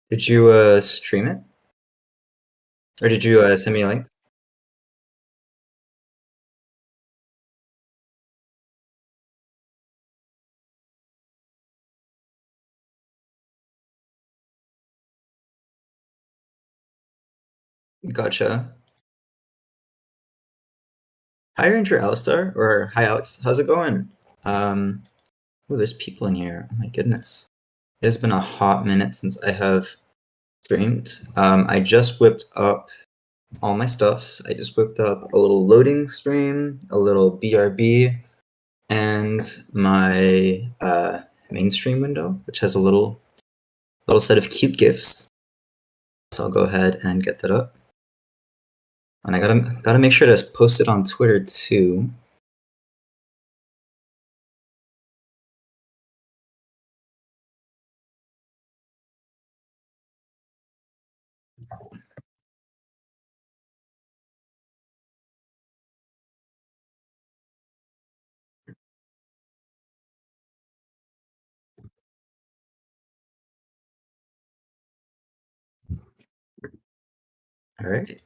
Did you stream it? Or did you send me a link? Gotcha. Hi Ranger Alistar, or hi Alex, how's it going? Oh, there's people in here. Oh my goodness. It has been a hot minute since I have streamed. I just whipped up all my stuffs. I just whipped up a little loading stream, a little BRB, and my main stream window, which has a little set of cute GIFs. So I'll go ahead and get that up. And I gotta make sure to post it on Twitter too. All right.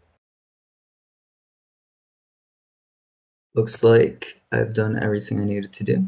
Looks like I've done everything I needed to do.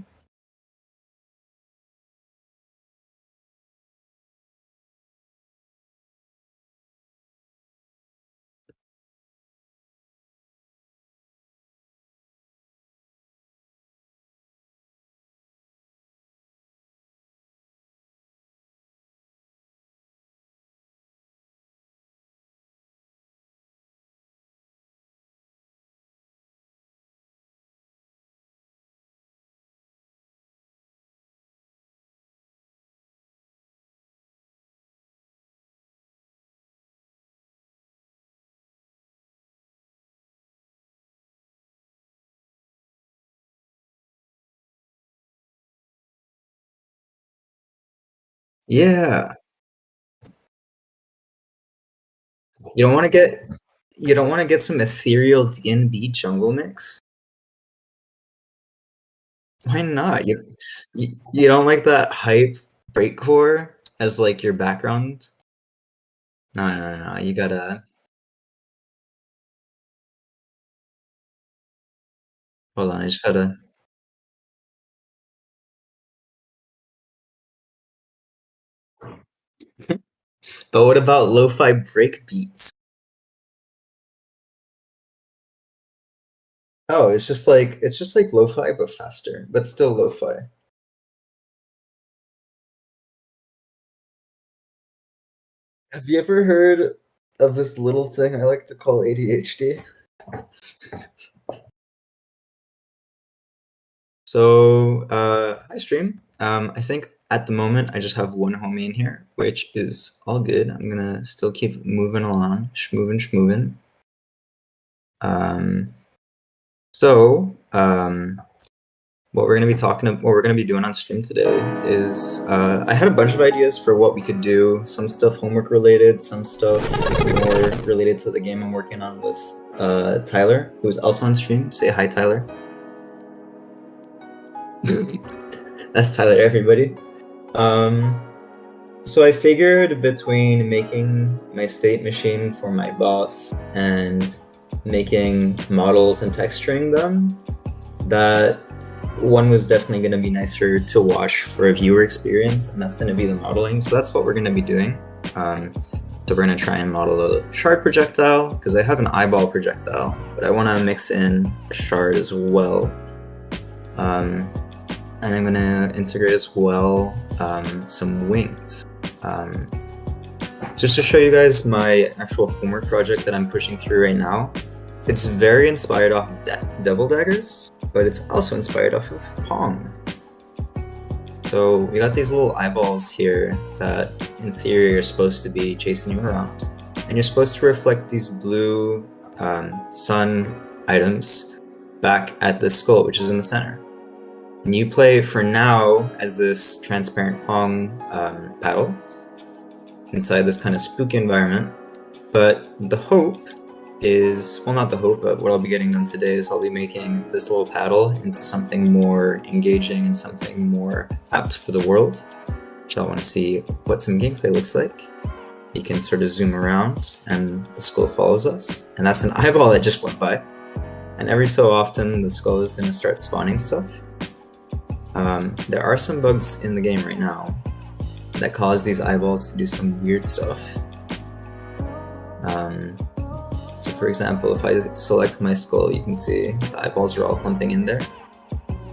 Yeah. You don't want to get some ethereal D&B jungle mix? Why not? You don't like that hype breakcore as like your background? No. You gotta hold on. I just gotta. But what about lo-fi break beats? Oh, it's just like lo-fi but faster, but still lo-fi. Have you ever heard of this little thing I like to call ADHD? So, hi stream. I think at the moment I just have one homie in here, which is all good. I'm gonna still keep moving along, schmovin'. Um, so, what we're gonna be doing on stream today is, I had a bunch of ideas for what we could do. Some stuff homework related, some stuff more related to the game I'm working on with Tyler, who's also on stream. Say hi, Tyler. That's Tyler, everybody. So I figured between making my state machine for my boss and making models and texturing them, that one was definitely going to be nicer to watch for a viewer experience, and that's going to be the modeling. So that's what we're going to be doing. So we're going to try and model a shard projectile, because I have an eyeball projectile, but I want to mix in a shard as well. And I'm going to integrate as well some wings. Just to show you guys my actual homework project that I'm pushing through right now. It's very inspired off of Devil Daggers, but it's also inspired off of Pong. So we got these little eyeballs here that in theory are supposed to be chasing you around. And you're supposed to reflect these blue sun items back at the skull, which is in the center. And you play for now as this transparent Pong paddle inside this kind of spooky environment. But the hope is, well, not the hope, but what I'll be getting done today is I'll be making this little paddle into something more engaging and something more apt for the world. So I want to see what some gameplay looks like. you can sort of zoom around and the skull follows us. And that's an eyeball that just went by. And every so often the skull is going to start spawning stuff. There are some bugs in the game right now that cause these eyeballs to do some weird stuff. So for example, if I select my skull, you can see the eyeballs are all clumping in there.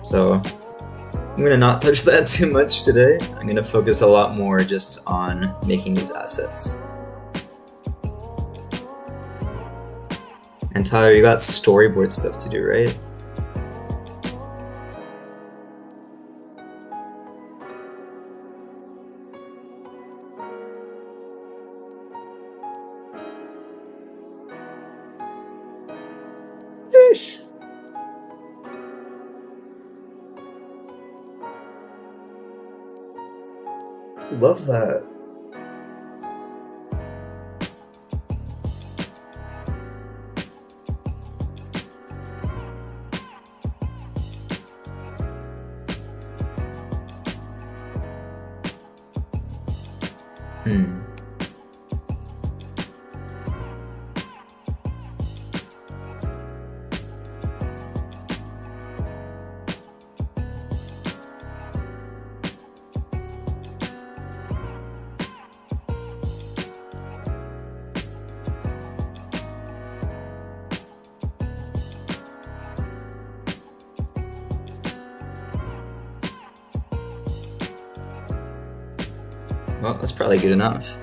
So I'm going to not touch that too much today. I'm going to focus a lot more just on making these assets. And Tyler, you got storyboard stuff to do, right? Yeesh. Love that. Well, that's probably good enough.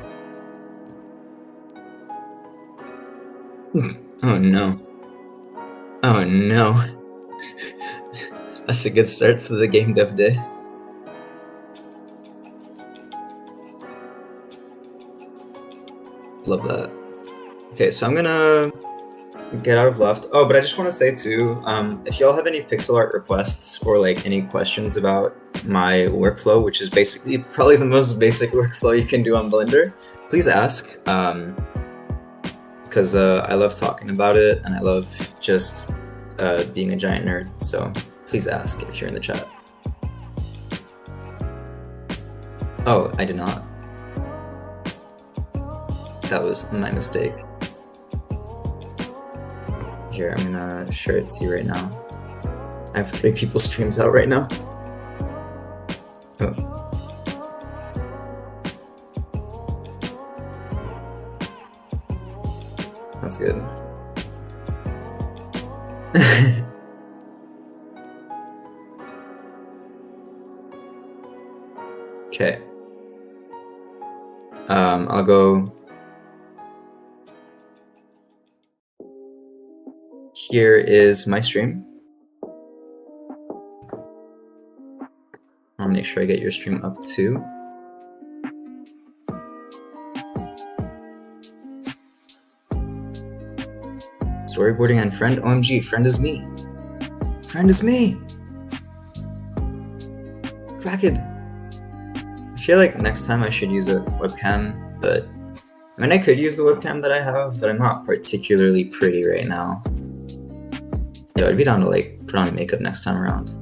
Oh no. Oh no. That's a good start to the game dev day. Love that. Okay, so I'm gonna get out of left. Oh, but I just want to say too, if y'all have any pixel art requests or like any questions about my workflow, which is basically probably the most basic workflow you can do on Blender, please ask. Because I love talking about it and I love just being a giant nerd. So please ask if you're in the chat. Oh, I did not. That was my mistake. Here, I'm gonna share it to you right now. I have 3 people's streams out right now. Oh. That's good. Okay. I'll go. Here is my stream. I'll make sure I get your stream up too. Storyboarding and friend. OMG, friend is me. Friend is me. Cracked. I feel like next time I should use a webcam, but I mean I could use the webcam that I have, but I'm not particularly pretty right now. Yeah, I'd be down to like put on makeup next time around.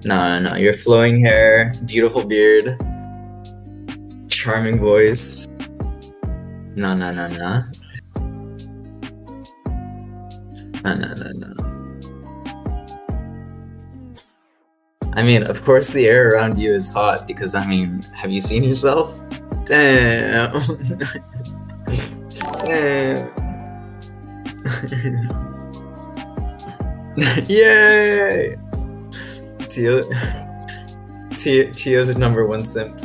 No, your flowing hair, beautiful beard, charming voice. No. No. I mean, of course the air around you is hot because, I mean, have you seen yourself? Damn. Damn. Yay! Tio's #1 simp.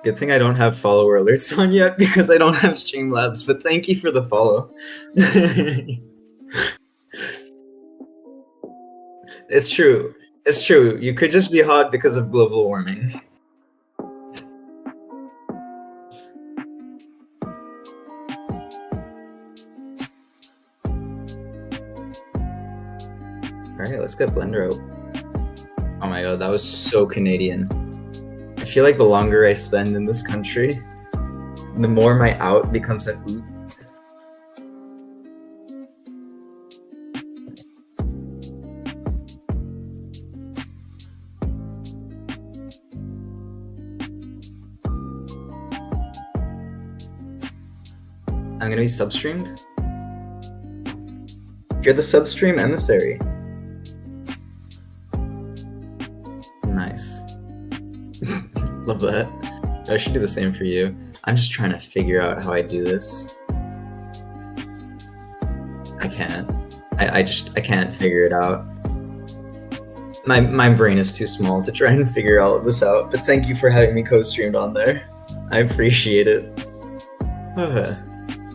Good thing I don't have follower alerts on yet because I don't have Streamlabs, but thank you for the follow. It's true. It's true. You could just be hot because of global warming. Alright, let's get Blender out. Oh my god, that was so Canadian. I feel like the longer I spend in this country, the more my out becomes an oot. I'm gonna be substreamed. You're the substream emissary. Nice. Love that. I should do the same for you. I'm just trying to figure out how I do this. I can't. I can't figure it out. My brain is too small to try and figure all of this out, but thank you for having me co-streamed on there. I appreciate it.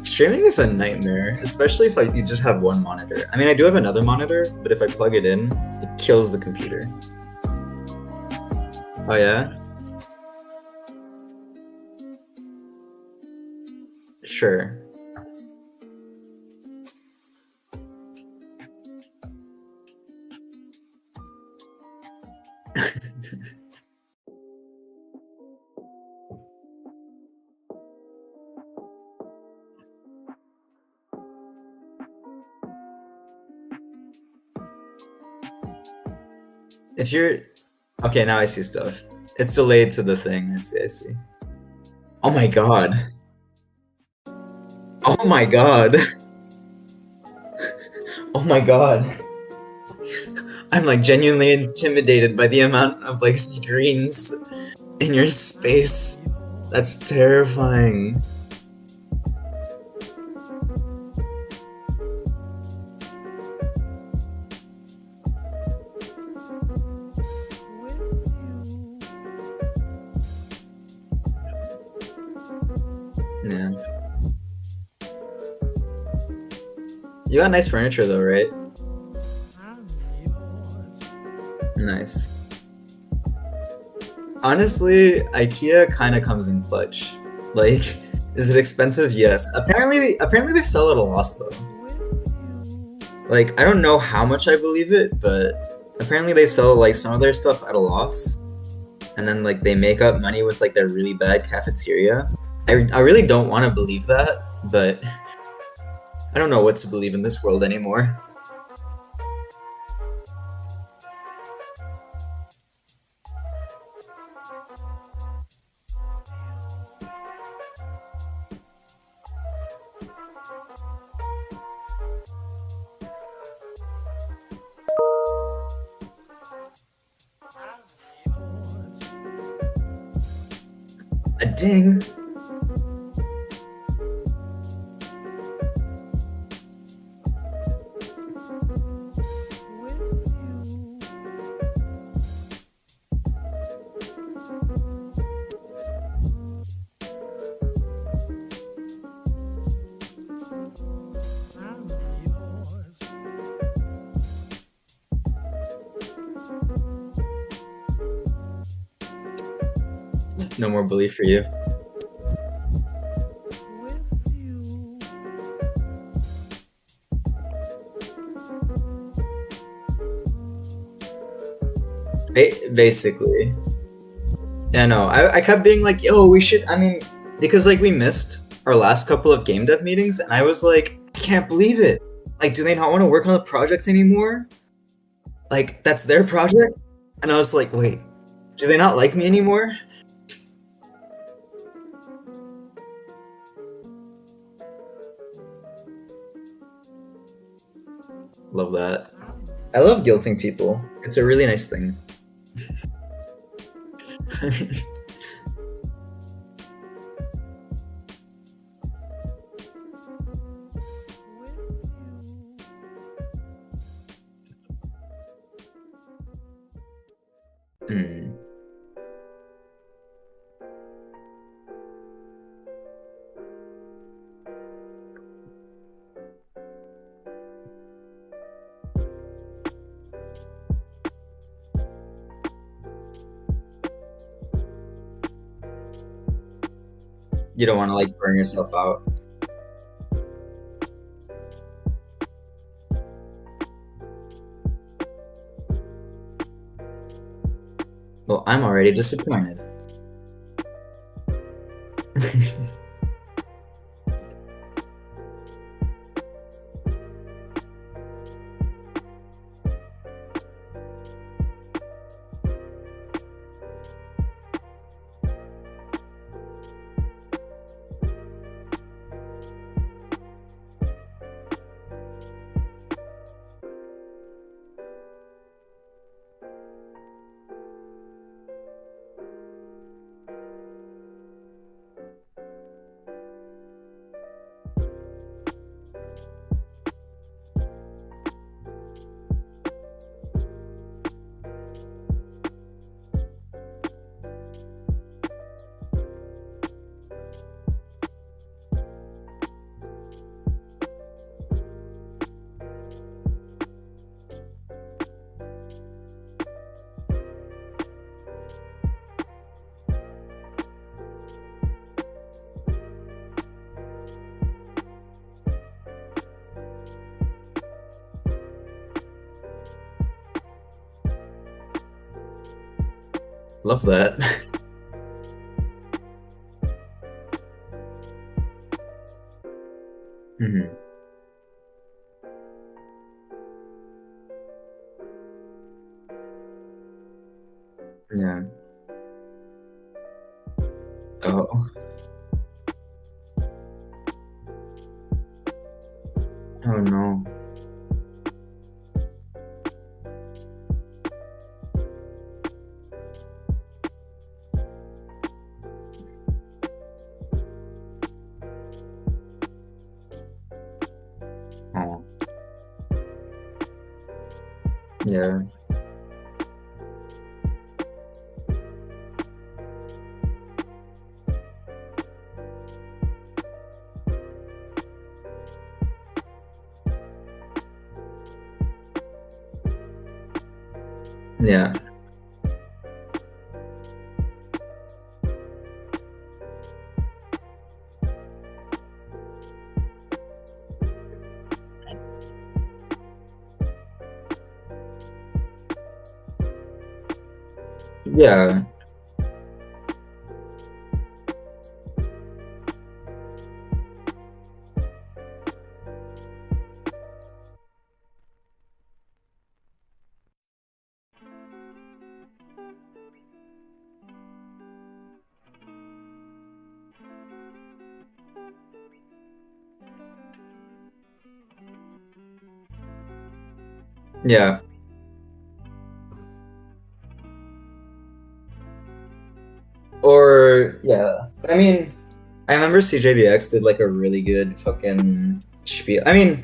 Streaming is a nightmare, especially if you just have one monitor. I mean, I do have another monitor, but if I plug it in, it kills the computer. Oh yeah? Sure. If you're... Okay, now I see stuff. It's delayed to the thing. I see. Oh my god. Oh my god. Oh my god. I'm like genuinely intimidated by the amount of like screens in your space. That's terrifying. Yeah. You got nice furniture though, right? Nice. Honestly, IKEA kind of comes in clutch. Like, is it expensive? Yes. Apparently they sell at a loss though. Like, I don't know how much I believe it, but apparently they sell like some of their stuff at a loss, and then like they make up money with like their really bad cafeteria. I really don't want to believe that, but I don't know what to believe in this world anymore. A ding. No more belief for you. Basically. Yeah, no, I kept being like, yo, we should, I mean, because like we missed our last couple of game dev meetings, and I was like, I can't believe it. Like, do they not want to work on the project anymore? Like, that's their project? And I was like, wait, do they not like me anymore? Love that. I love guilting people. It's a really nice thing. Hmm. You don't want to like burn yourself out. Well, I'm already disappointed. Love that. Hmm. Yeah. Oh. Oh no. Oh. Yeah. Yeah. Yeah. Yeah. Or yeah. I mean, I remember CJ the X did like a really good fucking spiel. I mean,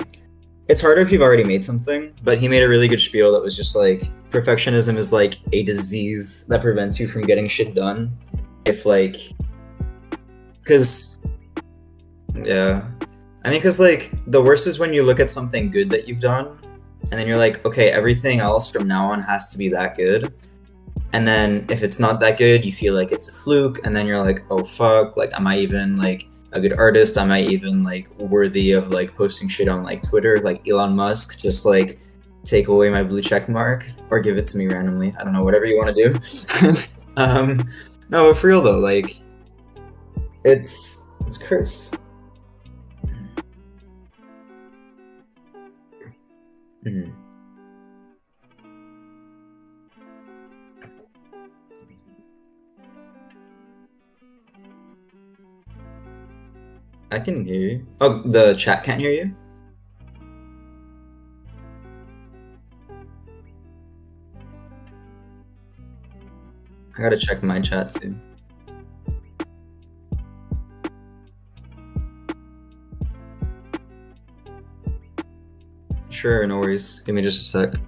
it's harder if you've already made something, but he made a really good spiel that was just like perfectionism is like a disease that prevents you from getting shit done. If like, because yeah, I mean, because like the worst is when you look at something good that you've done, and then you're like, okay, everything else from now on has to be that good. And then if it's not that good, you feel like it's a fluke, and then you're like, oh fuck, like am I even like a good artist? Am I even like worthy of like posting shit on like Twitter? Like Elon Musk, just like take away my blue check mark or give it to me randomly. I don't know, whatever you want to do. No, but for real though, like it's curse. Mhm. I can hear you. Oh, the chat can't hear you? I gotta check my chat too. Sure, no worries. Give me just a sec.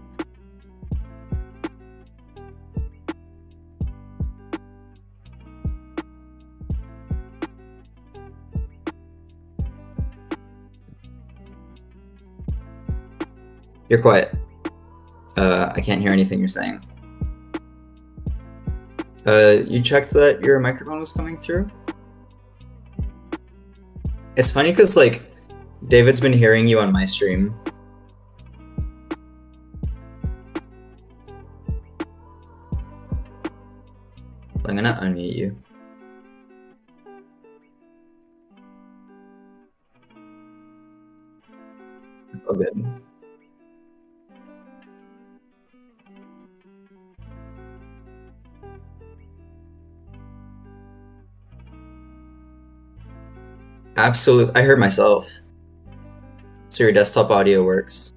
You're quiet. I can't hear anything you're saying. You checked that your microphone was coming through? It's funny because, like, David's been hearing you on my stream. I'm gonna unmute you. It's all good. Absolutely. I heard myself. So your desktop audio works.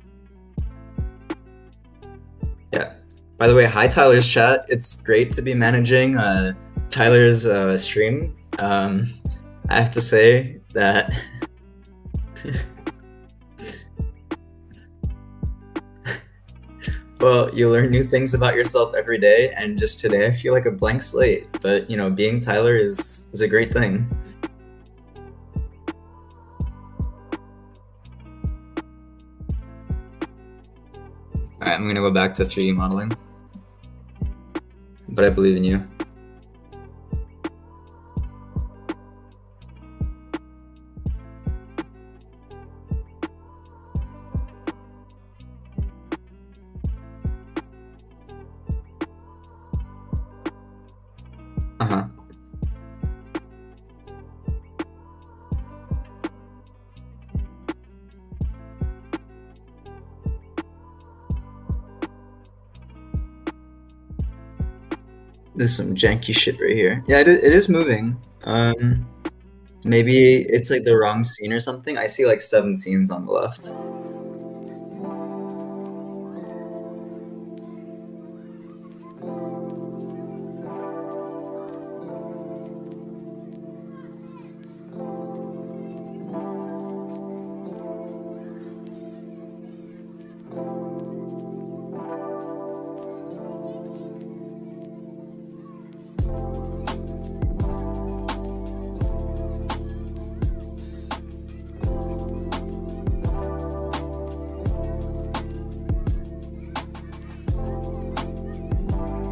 Yeah. By the way, hi Tyler's chat. It's great to be managing Tyler's stream. I have to say that well, you learn new things about yourself every day, and just today I feel like a blank slate. But you know, being Tyler is a great thing. All right, I'm gonna go back to 3D modeling, but I believe in you. There's some janky shit right here. Yeah, it is moving. Maybe it's like the wrong scene or something. I see like 7 scenes on the left.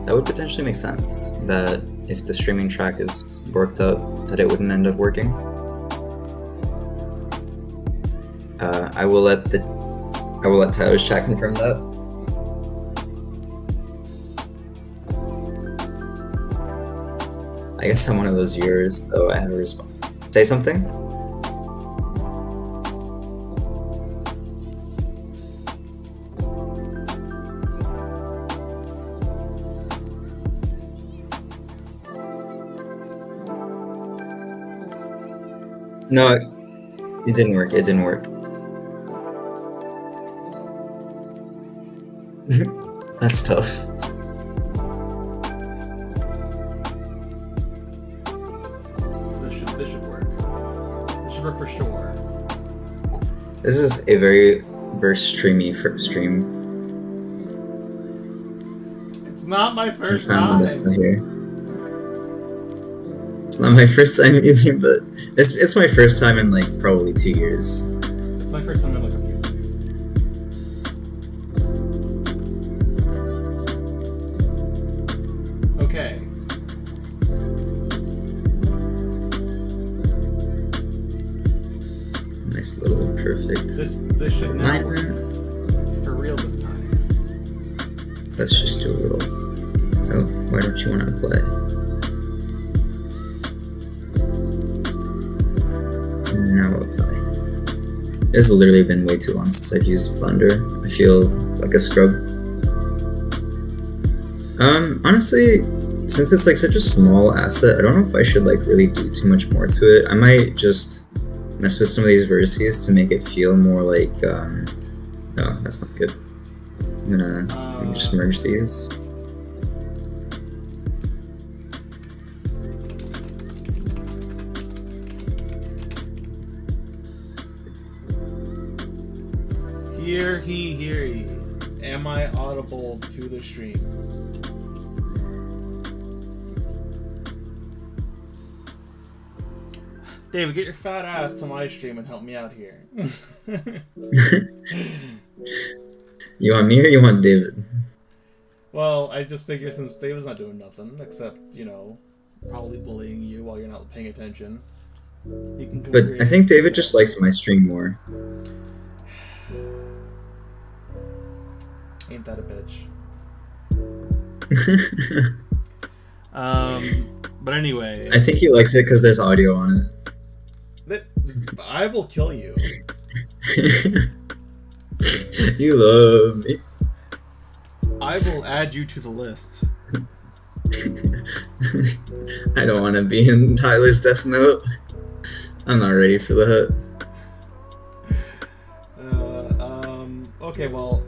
That would potentially make sense, that if the streaming track is worked up, that it wouldn't end up working. I will let Tyler's chat confirm that. I guess I'm one of those viewers, so I have a response. Say something? No, it didn't work. It didn't work. That's tough. This should work. This should work for sure. This is a very streamy stream. It's not my first time. It's not my first time either, but it's my first time in like probably 2 years. It's my first time in like a few months. Okay. Nice little perfect. This should now work for real this time. Let's just do a little. Oh, why don't you want to play? Now apply. It's literally been way too long since I've used Blender. I feel like a scrub. Honestly, since it's like such a small asset, I don't know if I should like really do too much more to it. I might just mess with some of these vertices to make it feel more like, no, that's not good. I'm gonna just merge these. Hear ye. Am I audible to the stream? David, get your fat ass to my stream and help me out here. You want me or you want David? Well, I just figure since David's not doing nothing except, you know, probably bullying you while you're not paying attention. He can But I think David just likes my stream more. Ain't that a bitch? But anyway, I think he likes it because there's audio on it. I will kill you. You love me. I will add you to the list. I don't want to be in Tyler's Death Note. I'm not ready for that. Okay, well,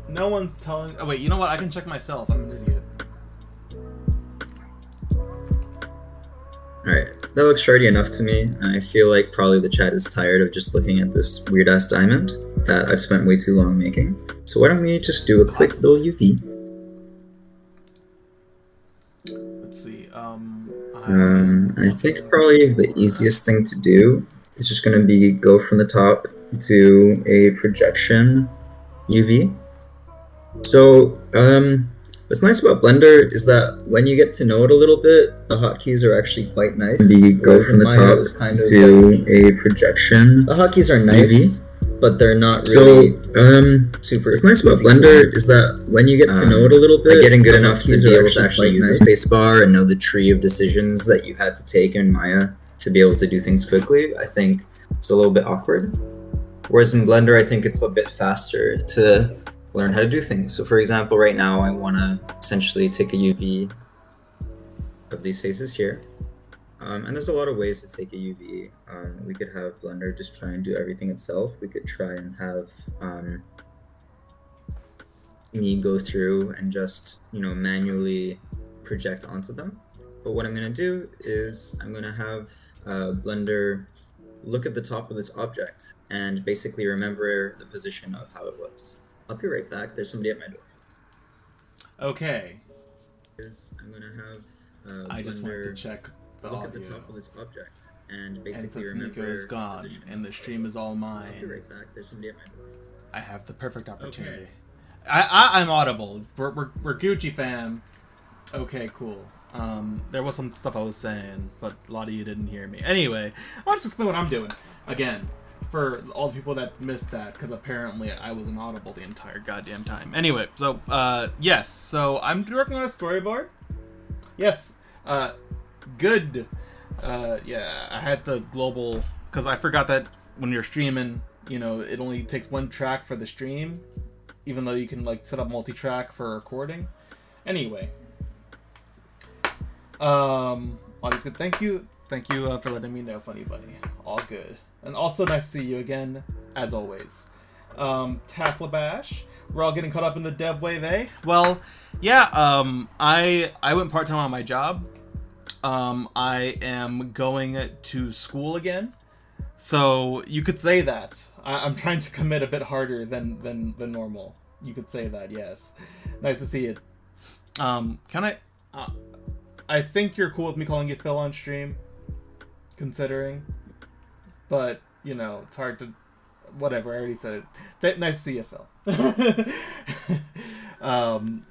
no one's telling. Oh wait, you know what? I can check myself. I'm an idiot. Alright, that looks shardy enough to me. I feel like probably the chat is tired of just looking at this weird ass diamond that I've spent way too long making. So why don't we just do a quick little UV? Let's see. I think probably the easiest thing to do is just going to be go from the top to a projection UV. So, what's nice about Blender is that when you get to know it a little bit, the hotkeys are actually quite nice. You go from the top to a projection. The hotkeys are nice, but they're not really super. What's nice about Blender is that when you get to know it a little bit, getting good enough to be able to actually use the spacebar and know the tree of decisions that you had to take in Maya to be able to do things quickly, I think it's a little bit awkward. Whereas in Blender, I think it's a bit faster to learn how to do things. So for example, right now I want to essentially take a UV of these faces here. And there's a lot of ways to take a UV. We could have Blender just try and do everything itself. We could try and have me go through and just, manually project onto them. But what I'm going to do is I'm going to have Blender look at the top of this object and basically remember the position of how it was. I'll be right back. There's somebody at my door. Okay. I'm going to have I just wanted to Blender check the look audio. at the top of this object and basically And since remember Nico is gone and the stream is all mine, I'll be right back. There's somebody at my door. I have the perfect opportunity. Okay. I'm audible. We're Gucci fam. Okay, cool. There was some stuff I was saying, but a lot of you didn't hear me. Anyway, I'll just explain what I'm doing again for all the people that missed that, because apparently I was inaudible the entire goddamn time. Anyway, so yes, so I'm working on a storyboard. Yes, good. Yeah, I had the global, because I forgot that when you're streaming, it only takes one track for the stream, even though you can like set up multi-track for recording. Anyway, all is good. Thank you for letting me know, Funny Bunny. All good, and also nice to see you again, as always. Taflabash, we're all getting caught up in the dev wave, eh? Well, yeah. I went part-time on my job. I am going to school again, so you could say that. I'm trying to commit a bit harder than normal. You could say that, yes. Nice to see it. Can I think you're cool with me calling you Phil on stream, considering, but it's hard to. Whatever, I already said it. Nice to see you, Phil.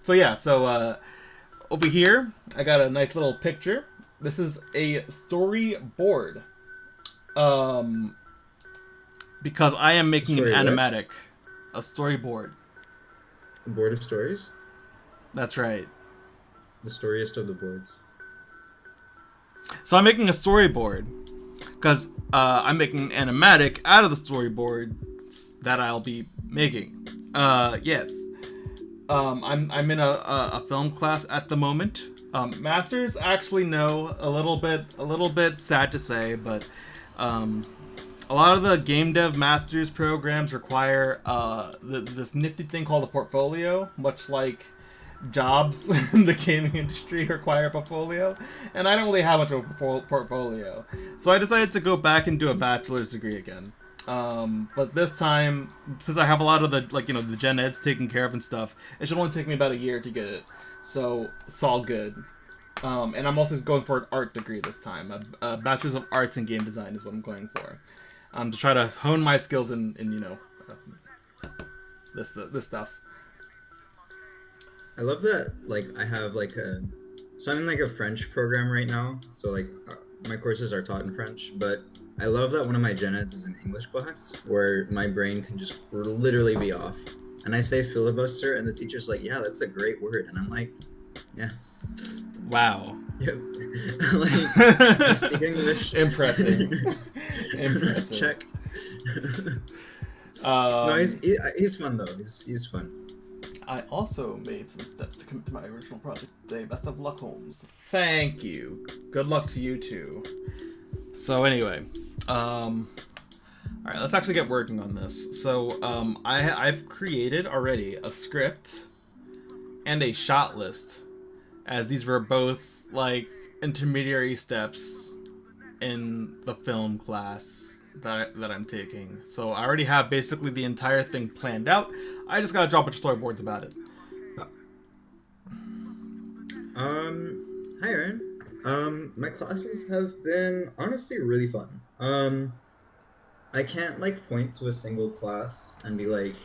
So yeah, so over here I got a nice little picture. This is a storyboard. Because I am making an animatic. A storyboard. A board of stories? That's right. The storiest of the boards. So I'm making a storyboard. Because I'm making an animatic out of the storyboard that I'll be making. Yes. I'm in a film class at the moment. Masters, actually no, a little bit sad to say, but a lot of the game dev masters programs require this nifty thing called a portfolio, much like jobs in the gaming industry require a portfolio, and I don't really have much of a portfolio, so I decided to go back and do a bachelor's degree again. But this time, since I have a lot of the the gen eds taken care of and stuff, it should only take me about a year to get it, so it's all good. And I'm also going for an art degree this time. A bachelor's of arts in game design is what I'm going for, to try to hone my skills in this stuff. I love that, I have, so I'm in, a French program right now, so, my courses are taught in French, but I love that one of my gen eds is an English class, where my brain can just literally be off. And I say filibuster, and the teacher's like, yeah, that's a great word, and I'm like, yeah. Wow. Yep. I speak English. Impressive. Impressive. Check. No, he's fun, though. He's fun. I also made some steps to commit to my original project today. Best of luck, Holmes. Thank you. Good luck to you too. So anyway, all right, let's actually get working on this. So I've created already a script and a shot list, as these were both intermediary steps in the film class that I'm taking. So I already have basically the entire thing planned out. I just gotta draw a bunch of storyboards about it. Hi Aaron. My classes have been honestly really fun. I can't point to a single class and be like,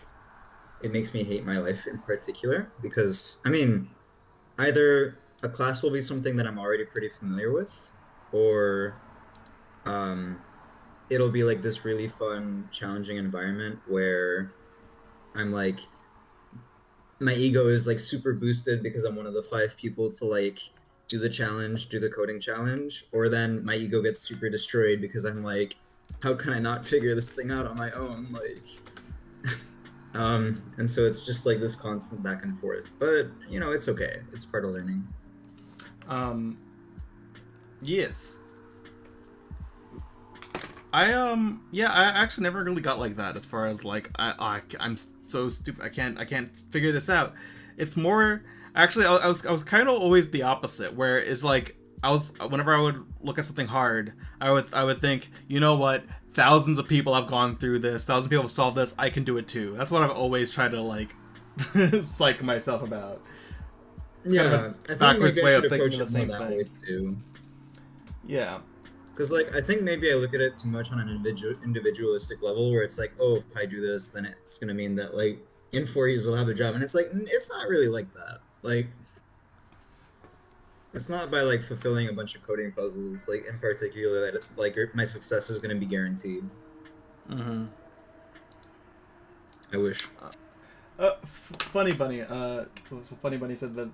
it makes me hate my life in particular, because either a class will be something that I'm already pretty familiar with, or it'll be this really fun, challenging environment where I'm my ego is super boosted because I'm one of the 5 people to do the challenge, do the coding challenge, or then my ego gets super destroyed because I'm how can I not figure this thing out on my own? And so it's just like this constant back and forth. But it's okay. It's part of learning. Um, yes. Yeah, I actually never really got like that as far as like I'm so stupid. I can't figure this out. It's more actually I was kind of always the opposite, where it's like I was whenever I would look at something hard, I would think, you know what, thousands of people have gone through this, thousands of people have solved this, I can do it too. That's what I've always tried to like psych myself about. It's kind of Yeah, a I think backwards maybe I way should of thinking approach the it more same that way thing. too. Yeah. Because like I think maybe I look at it too much on an individualistic level, where it's like, oh, if I do this, then it's gonna mean that like in 4 years I'll have a job, and it's like it's not really like that. Like it's not by like fulfilling a bunch of coding puzzles, like in particular, that like my success is gonna be guaranteed. Mm-hmm. I wish. Funny Bunny. So Funny Bunny said that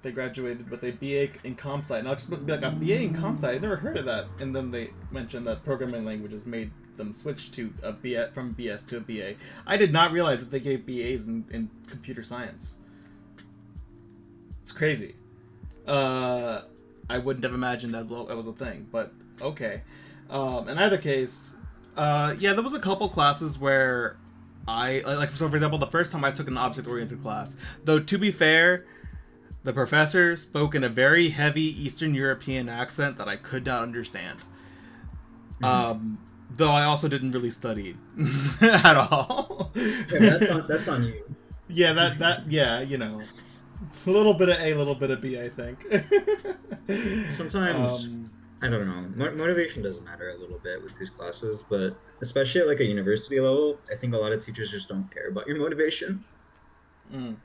they graduated with a BA in comp sci. And I was just looked be like, a BA in comp sci? I'd never heard of that. And then they mentioned that programming languages made them switch to a BS, from BS to a BA. I did not realize that they gave BAs in computer science. It's crazy. I wouldn't have imagined that was a thing, but okay. In either case, yeah, there was a couple classes where so for example, the first time I took an object-oriented class, though to be fair, the professor spoke in a very heavy Eastern European accent that I could not understand. Though I also didn't really study at all. Yeah, that's on you. Yeah, yeah, a little bit of A, a little bit of B, I think. Sometimes I don't know. Motivation does matter a little bit with these classes, but especially at like a university level, I think a lot of teachers just don't care about your motivation. Mm.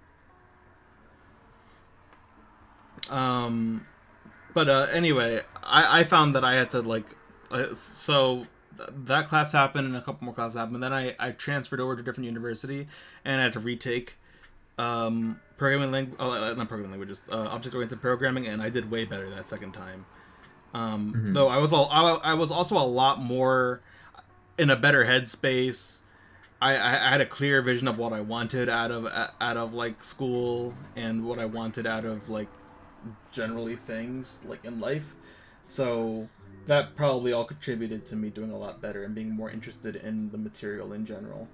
But anyway, I found that I had to like, that class happened and a couple more classes happened. Then I transferred over to a different university and I had to retake programming language, not programming languages, object-oriented programming, and I did way better that second time. Though I was also a lot more in a better headspace. I had a clear vision of what I wanted out of like school and what I wanted out of like generally things like in life. So that probably all contributed to me doing a lot better and being more interested in the material in general.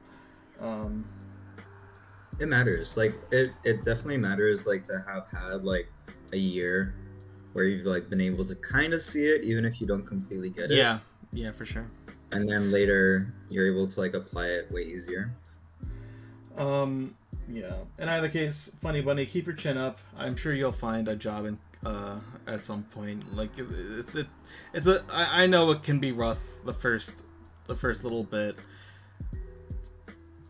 It matters. Like it definitely matters like to have had like a year where you've like been able to kind of see it even if you don't completely get it. Yeah, for sure. And then later you're able to like apply it way easier. Yeah. In either case, Funny Bunny, keep your chin up. I'm sure you'll find a job in at some point. Like I know it can be rough the first little bit,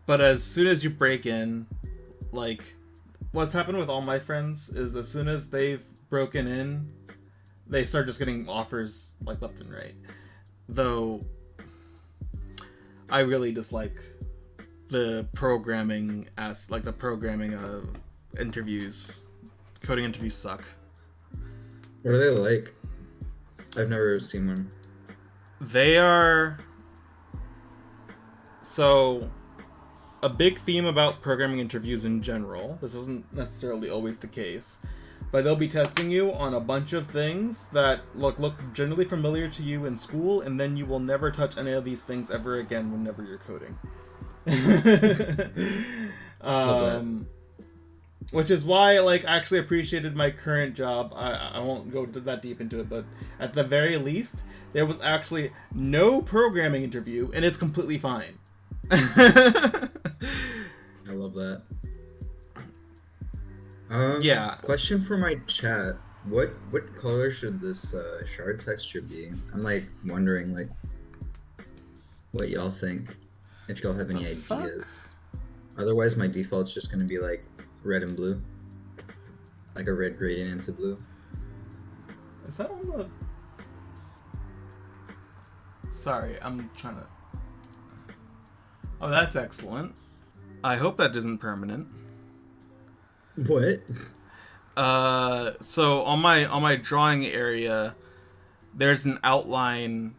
but as soon as you break in, like what's happened with all my friends is as soon as they've broken in, they start just getting offers like left and right. Though I really dislike the programming interviews. Coding interviews suck. What are they like? I've never seen one. They are so a big theme about programming interviews in general. This isn't necessarily always the case, but they'll be testing you on a bunch of things that look generally familiar to you in school, and then you will never touch any of these things ever again whenever you're coding. Which is why I actually appreciated my current job. I won't go that deep into it, but at the very least, there was actually no programming interview, and it's completely fine. I love that. Yeah. Question for my chat: What color should this shard texture be? I'm wondering what y'all think. If y'all have any ideas. Otherwise, my default's just gonna be red and blue, like a red gradient into blue. Is that on the? Sorry, I'm trying to. Oh, that's excellent. I hope that isn't permanent. What? So on my drawing area, there's an outline.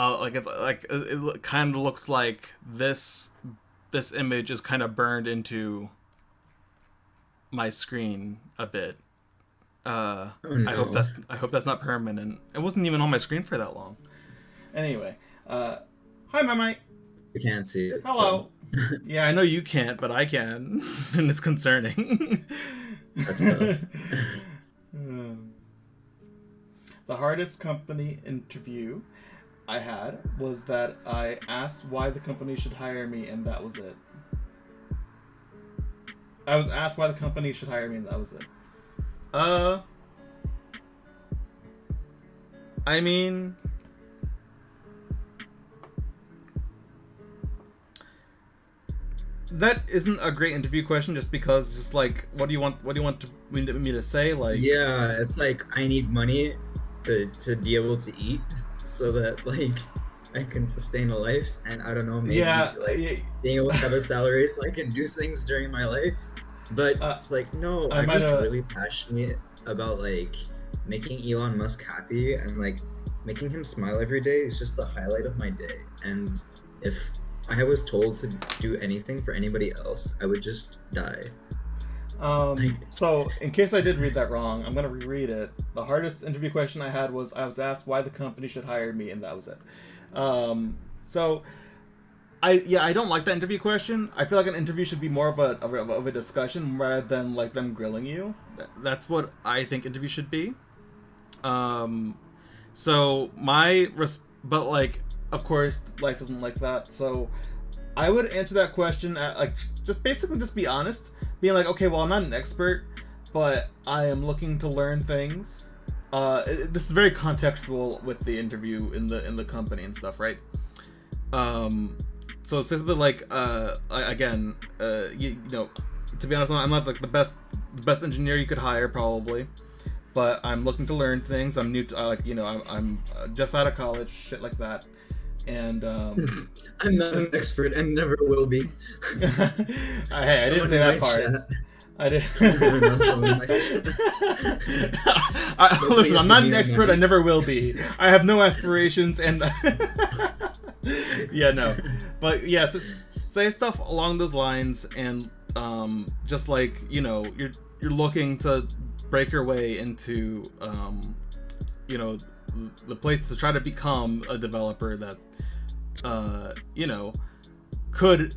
It kind of looks like this this image is kind of burned into my screen a bit. Oh no. I hope that's not permanent. It wasn't even on my screen for that long. Anyway, hi, my mate. You can't see it, so Hello. Yeah, I know you can't, but I can, and it's concerning. that's tough. The hardest company interview I had was that I asked why the company should hire me, and that was it. I was asked why the company should hire me, and that was it. I mean, that isn't a great interview question, just because, just like, what do you want? What do you want me to say? Like, Yeah, it's like I need money to be able to eat so that like I can sustain a life, and I don't know, maybe yeah, like being able to have a salary so I can do things during my life. But it's like, no, I I'm might just have. really passionate about like making Elon Musk happy, and like making him smile every day is just the highlight of my day. And if I was told to do anything for anybody else, I would just die. Like, So, in case I did read that wrong, I'm gonna reread it. The hardest interview question I had was I was asked why the company should hire me, and that was it. So, I don't like that interview question. I feel like an interview should be more of a discussion rather than like them grilling you. That's what I think interview should be. Um, so but like, of course, life isn't like that. So I would answer that question at like just basically just be honest, being like, okay, well, I'm not an expert, but I am looking to learn things. This is very contextual with the interview in the company and stuff, right? So it's basically like, again, you know, to be honest, I'm not like the best engineer you could hire probably, but I'm looking to learn things. I'm new to like, you know, I'm just out of college, shit like that. And I'm not an expert and never will be. hey, I didn't Someone say in that my part. chat. I did. I know someone in my chat. But Listen, please I'm give not me an your expert. I money. never will be. I have no aspirations, and yeah, no. But yeah, so say stuff along those lines, and just like, you know, you're looking to break your way into you know, the place to try to become a developer that you know, could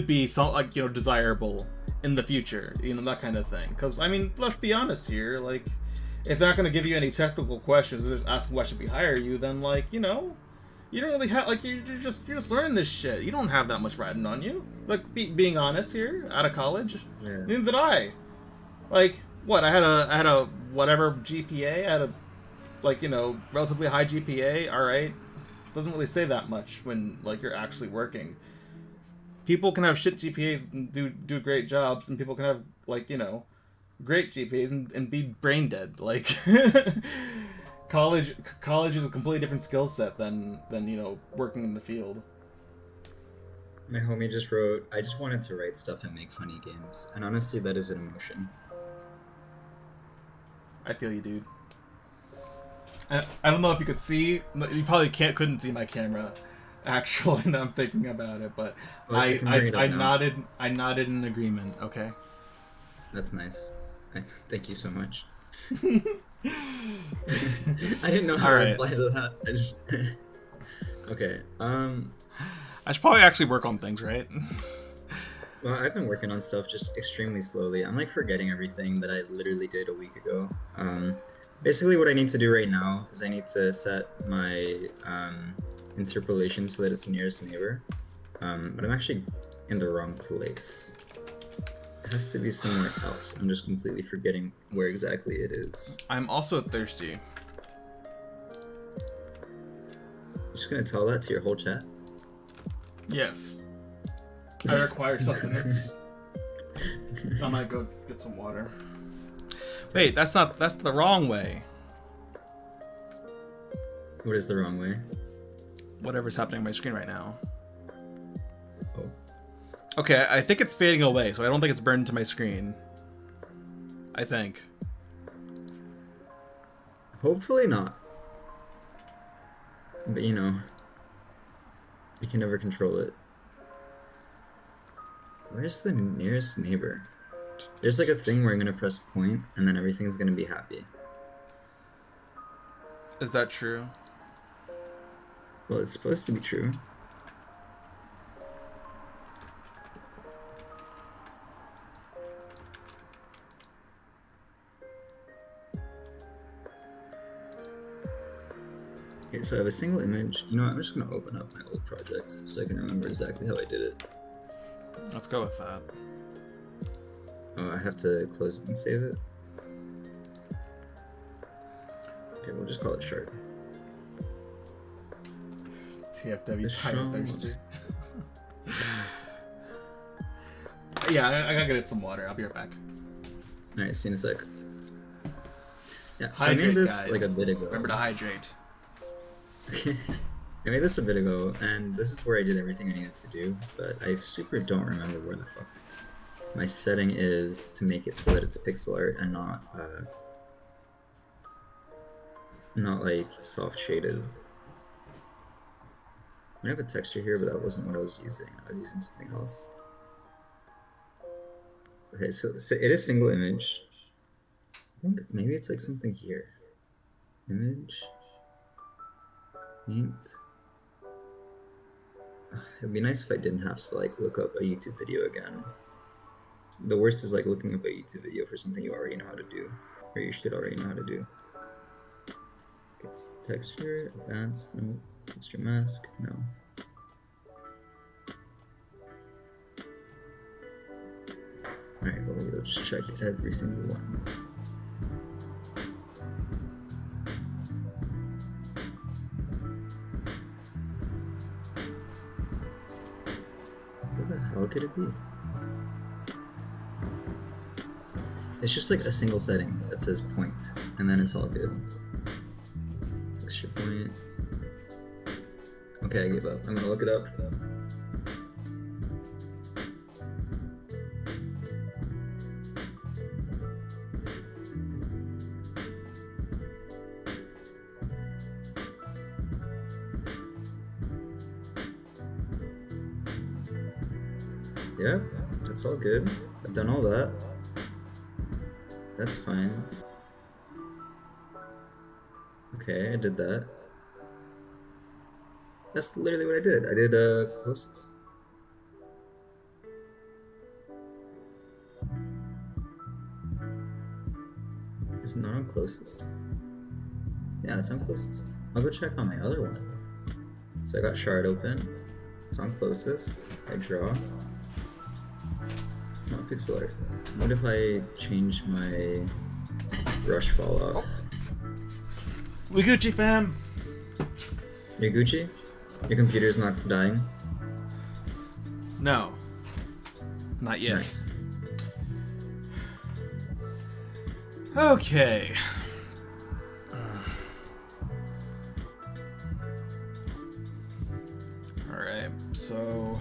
be some, like, you know, desirable in the future, you know, that kind of thing. Because I mean, let's be honest here, like, if they're not going to give you any technical questions, they're just asking why should we hire you, then, like, you know, you don't really have, like, you're just learning this shit. You don't have that much riding on you. Like, being honest here, out of college, Yeah. neither did I. Like, what, I had a whatever GPA, I had a, like, you know, relatively high GPA. All right, doesn't really say that much when, like, you're actually working. People can have shit GPAs and do great jobs, and people can have, like, you know, great GPAs and be brain dead. Like, college is a completely different skill set than, you know, working in the field. My homie just wrote, I just wanted to write stuff and make funny games. And honestly, that is an emotion. I feel you, dude. I don't know if you could see. You probably couldn't see my camera. Actually, now I'm thinking about it, but Well, I can bring it up now. I nodded in agreement. Okay. That's nice. Thank you so much. I didn't know how to reply to that. I just okay. I should probably actually work on things, right? Well, I've been working on stuff just extremely slowly. I'm like forgetting everything that I literally did a week ago. Basically, what I need to do right now is I need to set my interpolation so that it's nearest neighbor. But I'm actually in the wrong place. It has to be somewhere else. I'm just completely forgetting where exactly it is. I'm also thirsty. Just gonna tell that to your whole chat? Yes. I require sustenance. I might go get some water. Wait, that's the wrong way. What is the wrong way? Whatever's happening on my screen right now. Oh. Okay, I think it's fading away, so I don't think it's burned into my screen. I think. Hopefully not. But you know, you can never control it. Where's the nearest neighbor? There's like a thing where I'm gonna press point and then everything's gonna be happy. Is that true? Well, it's supposed to be true. Okay, so I have a single image. You know what? I'm just gonna open up my old project so I can remember exactly how I did it. Let's go with that. Oh, I have to close it and save it? Okay, we'll just call it shard. TFW This Pirate shows- Thirsty. Yeah, I gotta get some water. I'll be right back. Alright, see you in a sec. Yeah, so I Hydrate, made this guys. like a bit ago. Remember to hydrate. I made this a bit ago, and this is where I did everything I needed to do, but I super don't remember where the fuck my setting is to make it so that it's pixel art and not like soft shaded. I have a texture here, but that wasn't what I was using. I was using something else. Okay, so it is single image. I think maybe it's like something here. Image. Paint. It'd be nice if I didn't have to like look up a YouTube video again. The worst is like looking up a YouTube video for something you already know how to do, or you should already know how to do. It's texture, advanced, no. Texture mask, no. Alright, well, let's check every single one. Where the hell could it be? It's just like a single setting that says point, and then it's all good. Texture point. Okay, I gave up. I'm gonna look it up. Yeah, that's all good. I've done all that. That's fine. Okay, I did that. That's literally what I did. I did closest. Is it not on closest? Yeah, it's on closest. I'll go check on my other one. So I got shard open. It's on closest. I draw. It's not pixel art. What if I change my brush fall off? We Gucci fam. You're Gucci? Your computer's not dying? No. Not yet. Nice. Okay. Alright, so...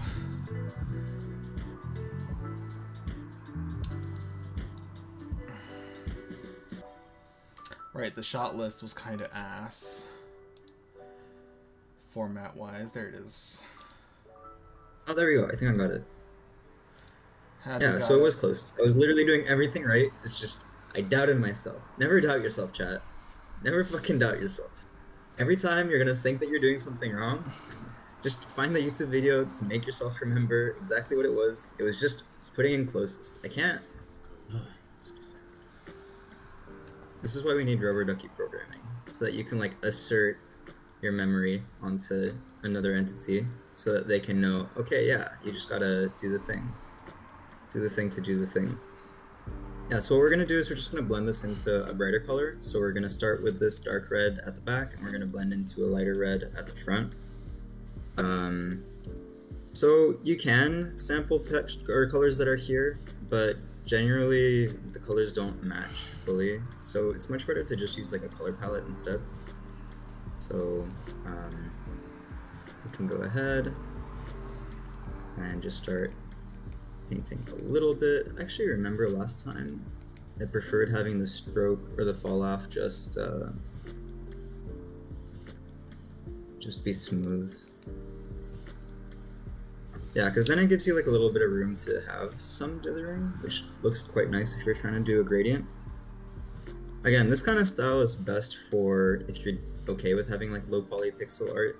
Right, the shot list was kind of ass. Format-wise, there it is. Oh, there we go. I think I got it. Had Yeah, got so it was close. I was literally doing everything right. It's just, I doubted myself. Never doubt yourself, chat. Never fucking doubt yourself. Every time you're gonna think that you're doing something wrong, just find the YouTube video to make yourself remember exactly what it was. It was just putting in closest. I can't. This is why we need rubber ducky programming, so that you can like assert your memory onto another entity, so that they can know, okay, yeah, you just gotta do the thing. Do the thing to do the thing. Yeah, so what we're gonna do is we're just gonna blend this into a brighter color. So we're gonna start with this dark red at the back, and we're gonna blend into a lighter red at the front. So you can sample text or colors that are here, but generally the colors don't match fully. So it's much better to just use like a color palette instead. So we can go ahead and just start painting a little bit. I actually remember last time I preferred having the stroke or the fall off just be smooth. Yeah, because then it gives you like a little bit of room to have some dithering, which looks quite nice if you're trying to do a gradient. Again, this kind of style is best for if you're okay with having like low poly pixel art.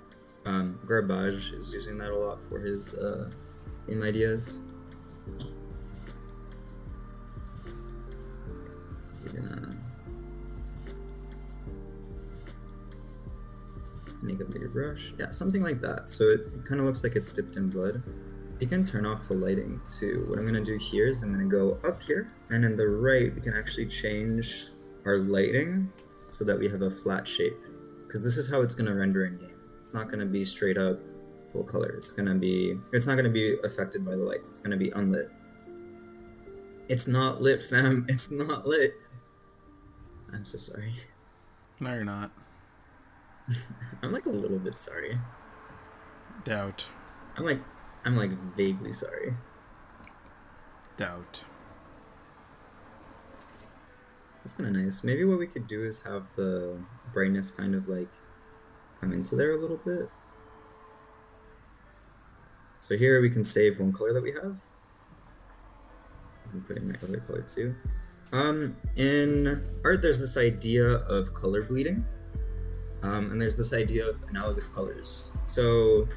Garbage is using that a lot for his game ideas. You're gonna make a bigger brush. Yeah, something like that. So it kind of looks like it's dipped in blood. You can turn off the lighting too. What I'm gonna do here is I'm gonna go up here, and in the right we can actually change our lighting so that we have a flat shape. Because this is how it's gonna render in game. It's not gonna be straight up full color. It's not gonna be affected by the lights. It's gonna be unlit. It's not lit, fam. It's not lit. I'm so sorry. No, you're not. I'm like a little bit sorry. Doubt. I'm like vaguely sorry. Doubt. That's kind of nice. Maybe what we could do is have the brightness kind of like come into there a little bit. So here we can save one color that we have. I'm putting my other color too. In art, there's this idea of color bleeding. And there's this idea of analogous colors. So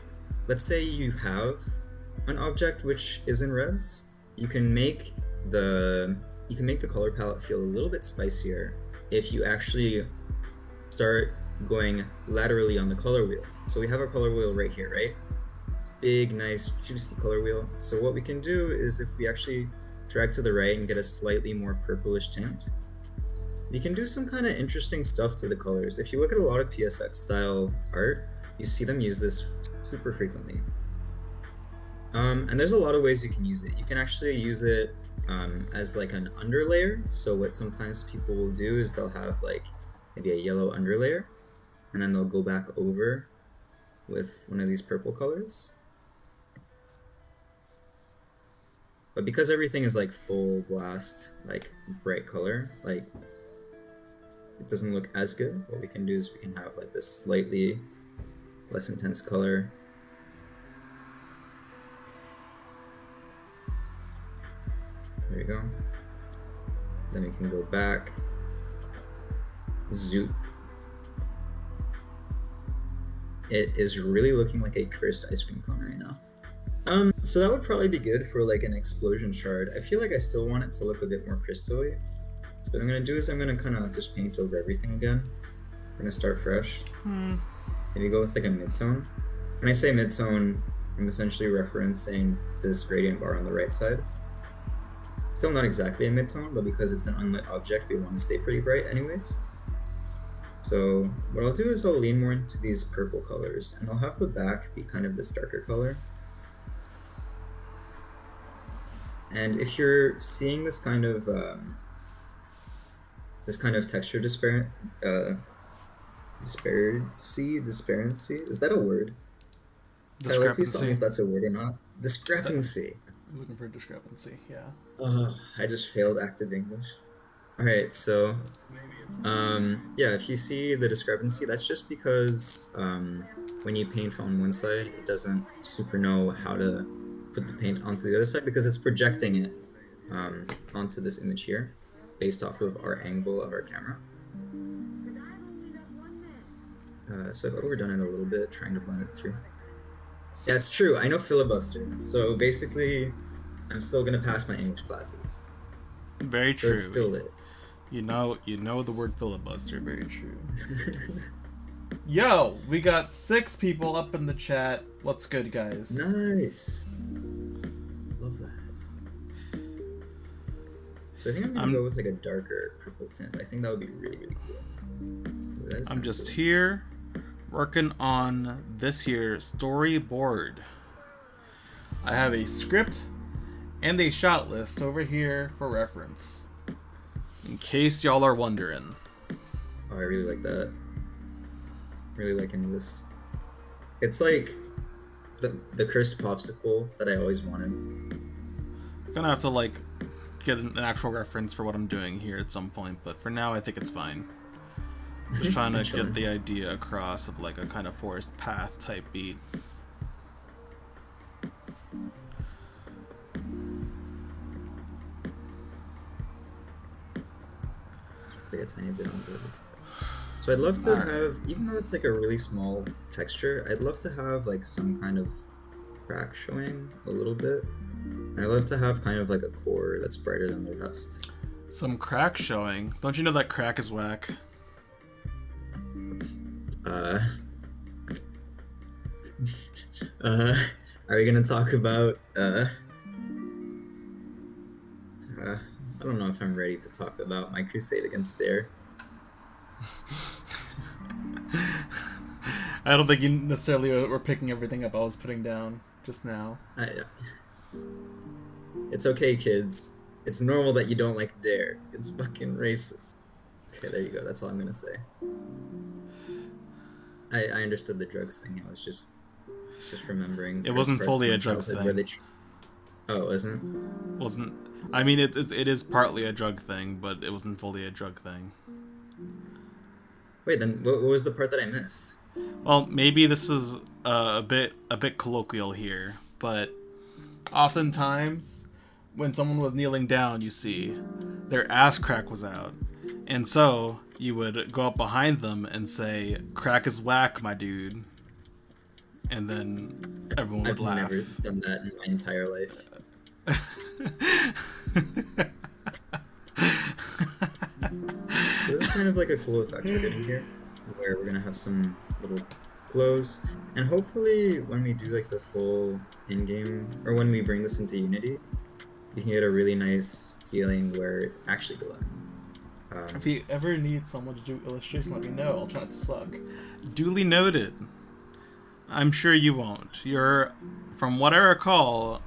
let's say you have an object which is in reds. You can make the color palette feel a little bit spicier if you actually start going laterally on the color wheel. So we have our color wheel right here, right? Big, nice, juicy color wheel. So what we can do is if we actually drag to the right and get a slightly more purplish tint, you can do some kind of interesting stuff to the colors. If you look at a lot of PSX style art, you see them use this super frequently. And there's a lot of ways you can use it. You can actually use it as like an underlayer. So what sometimes people will do is they'll have like maybe a yellow underlayer, and then they'll go back over with one of these purple colors. But because everything is like full blast, like bright color, like it doesn't look as good. What we can do is we can have like this slightly less intense color. There you go. Then we can go back. Zoot. It is really looking like a cursed ice cream cone right now. So that would probably be good for like an explosion shard. I feel like I still want it to look a bit more crystally. So what I'm gonna do is I'm gonna kind of just paint over everything again. I'm gonna start fresh. Maybe go with like a mid-tone. When I say mid-tone, I'm essentially referencing this gradient bar on the right side. Still not exactly a mid-tone, but because it's an unlit object, we want to stay pretty bright anyways. So what I'll do is I'll lean more into these purple colors, and I'll have the back be kind of this darker color. And if you're seeing this kind of texture disparity, is that a word? Tyler, please tell me if that's a word or not. Discrepancy. I'm looking for discrepancy, yeah. I just failed active English. Alright, so yeah, if you see the discrepancy, that's just because when you paint on one side, it doesn't super know how to put the paint onto the other side because it's projecting it onto this image here based off of our angle of our camera. So I've overdone it a little bit, trying to blend it through. Yeah, it's true. I know filibuster. So basically, I'm still gonna pass my English classes. Very true. So it's still lit. You know the word filibuster. Very true. Yo, we got 6 people up in the chat. What's good, guys? Nice. Love that. So I think I'm gonna go with like a darker purple tint. I think that would be really, really cool. I'm just here working on this here storyboard. I have a script and a shot list over here for reference, in case y'all are wondering. Oh, I really like that. Really liking this. It's like the cursed popsicle that I always wanted. I'm gonna have to like get an actual reference for what I'm doing here at some point, but for now I think it's fine. Just trying to get the idea across of like a kind of forest path type beat. like a tiny bit on the. So I'd love to Alright. have, even though it's like a really small texture, I'd love to have like some kind of crack showing a little bit. And I'd love to have kind of like a core that's brighter than the rest. Some crack showing. Don't you know that crack is whack? Uh, are we gonna talk about I don't know if I'm ready to talk about my crusade against bear. I don't think you necessarily were picking everything up I was putting down just now. It's okay, kids. It's normal that you don't like dare. It's fucking racist. Okay, there you go. That's all I'm gonna say. I understood the drugs thing. I was just remembering. It wasn't parts of fully my a drugs childhood thing. Oh, it wasn't? Wasn't. I mean, it is partly a drug thing, but it wasn't fully a drug thing. Wait, then what was the part that I missed? Well, maybe this is a bit colloquial here, but oftentimes when someone was kneeling down, you see, their ass crack was out, and so you would go up behind them and say, "Crack is whack, my dude," and then everyone would laugh. I've never done that in my entire life. So this is kind of like a cool effect we're getting here, where we're gonna have some little glows, and hopefully when we do like the full in-game, or when we bring this into Unity, you can get a really nice feeling where it's actually glowing. If you ever need someone to do illustration, let me know. I'll try not to suck. Duly noted. I'm sure you won't. You're, from what I recall,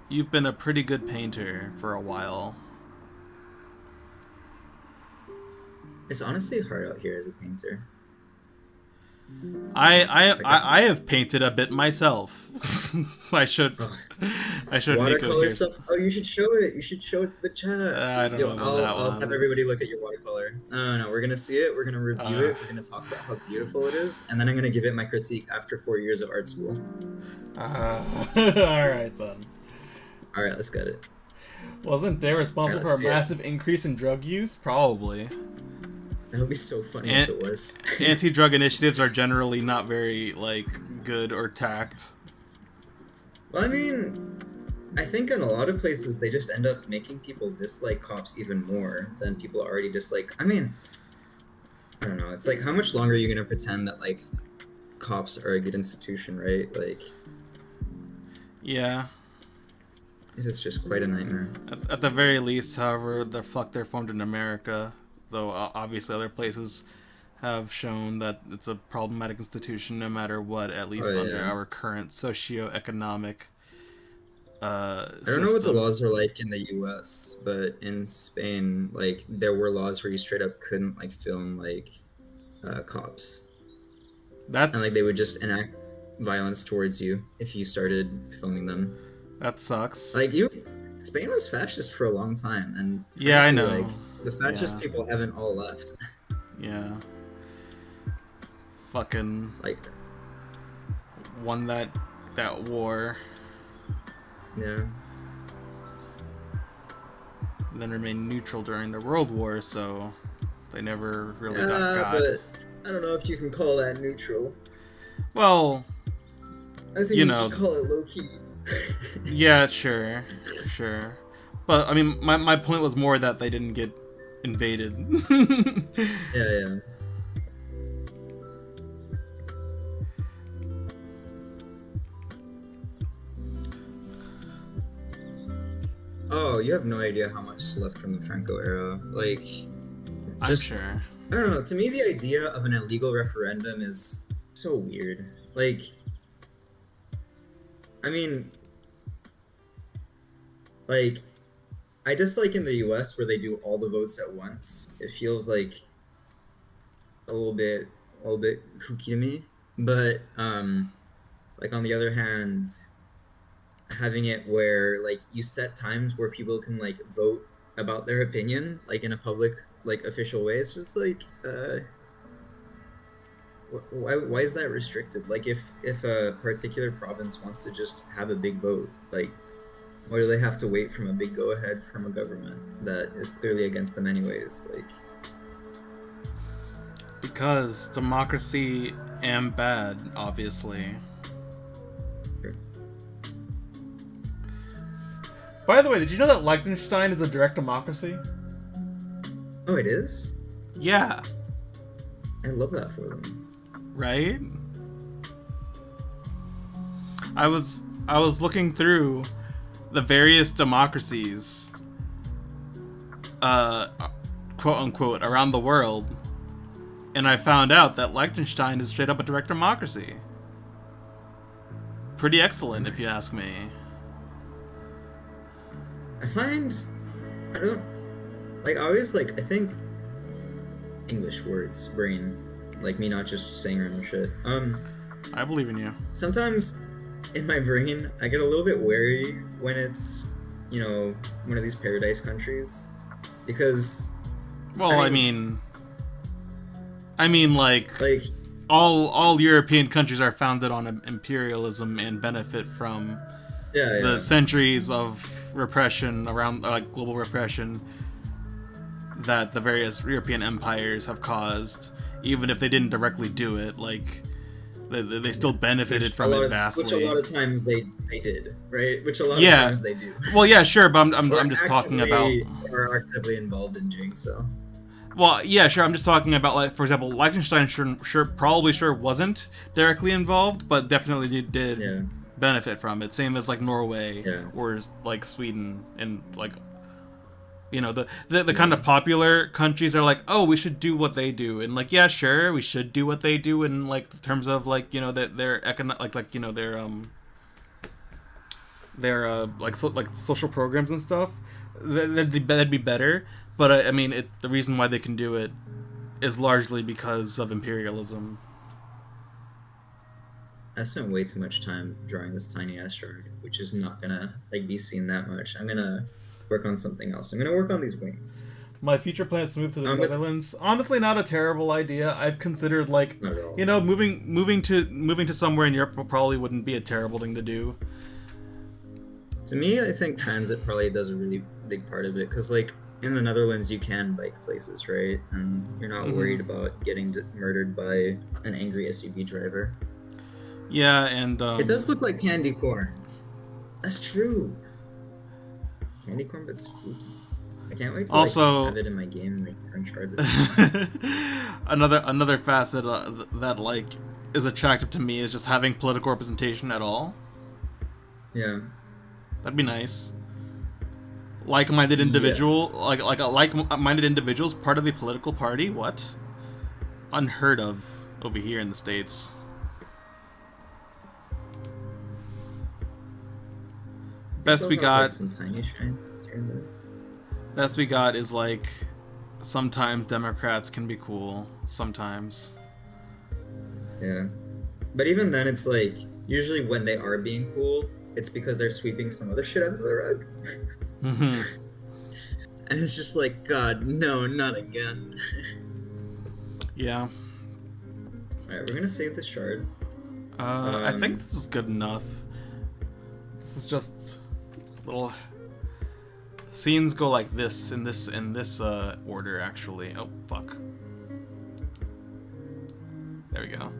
you've been a pretty good painter for a while. It's honestly hard out here as a painter. I have painted a bit myself. I should Watercolor stuff. Oh, you should show it. You should show it to the chat. I don't know about that I'll one. have everybody look at your watercolor. No, we're gonna see it. We're gonna review it. We're gonna talk about how beautiful it is, and then I'm gonna give it my critique after 4 years of art school. All right then. All right, let's get it. Wasn't Dare responsible for a massive increase in drug use? Probably. That would be so funny if it was. Anti-drug initiatives are generally not very, like, good or tact. Well, I mean, I think in a lot of places they just end up making people dislike cops even more than people already dislike. I mean, I don't know. It's like, how much longer are you gonna pretend that like cops are a good institution, right? Like, yeah. it is just quite a nightmare. At the very least, however, the fuck they're formed in America. Though obviously other places have shown that it's a problematic institution no matter what, at least under our current socio-economic I don't know what the laws are like in the US, but in Spain, like, there were laws where you straight up couldn't like film like cops. And like they would just enact violence towards you if you started filming them. That sucks. Like, Spain was fascist for a long time, and frankly, yeah, I know. Like, the fascist people haven't all left. Yeah. Fucking like won that war. Yeah. Then remained neutral during the World War, so they never really got. But I don't know if you can call that neutral. Well, I think you just call it low key. Yeah, sure. But I mean, my point was more that they didn't get invaded. Yeah. Oh, you have no idea how much is left from the Franco era. Like, I'm sure. I don't know. To me, the idea of an illegal referendum is so weird. Like, I mean, like, I dislike in the US where they do all the votes at once. It feels like a little bit kooky to me. But like, on the other hand, having it where like you set times where people can like vote about their opinion like in a public like official way, it's just like why is that restricted? Like, if a particular province wants to just have a big vote, like, why do they have to wait from a big go-ahead from a government that is clearly against them anyways? Like, Because democracy am bad, obviously. Sure. By the way, did you know that Liechtenstein is a direct democracy? Oh, it is? Yeah. I love that for them. Right? I was looking through the various democracies, quote unquote, around the world, and I found out that Liechtenstein is straight up a direct democracy. Pretty excellent, Nice. if you ask me. I find I don't like I always like I think English words brain like me not just saying random shit. I believe in you. Sometimes in my brain I get a little bit wary when it's one of these paradise countries because Well, I mean like like all European countries are founded on imperialism and benefit from yeah the centuries of repression around, like, global repression that the various European empires have caused, even if they didn't directly do it. Like, they still benefited from it vastly. Which a lot of times they did, right? Which a lot of Yeah. times they do. Well, yeah, sure, but I'm Or just talking about. Are actively involved in doing so. Well, yeah, sure. I'm just talking about, like, for example, Liechtenstein probably wasn't directly involved, but definitely did Yeah. benefit from it. Same as, like, Norway Yeah. or, like, Sweden, and, like, the kind of popular countries are like, oh, we should do what they do, and, like, yeah, sure, we should do what they do in, like, terms of, like, that their their social programs and stuff. That'd be better. But I mean, the reason why they can do it is largely because of imperialism. I spent way too much time drawing this tiny ass chart, which is not gonna be seen that much. I'm gonna work on something else. I'm gonna work on these wings. My future plan is to move to the Netherlands. Honestly, not a terrible idea. I've considered, like, Not at all. moving to somewhere in Europe probably wouldn't be a terrible thing to do. To me, I think transit probably does a really big part of it, because like in the Netherlands you can bike places, right? And you're not worried about getting murdered by an angry SUV driver. Yeah, and it does look like candy corn. That's true. Candy corn, but spooky. I can't wait to also have it in my game and make French cards. another facet that, like, is attractive to me is just having political representation at all. Yeah. That'd be nice. Like-minded individual, like-minded individuals part of a political party. What? Unheard of over here in the States. Best we got. Some tiny shines here and there. Best we got is, like, sometimes Democrats can be cool. Sometimes. Yeah, but even then, it's like usually when they are being cool, it's because they're sweeping some other shit under the rug. Mm-hmm. And it's just like, God, no, not again. Yeah. Alright, we're gonna save this shard. I think this is good enough. This is just little scenes go like this in this order, actually. Oh, fuck. There we go.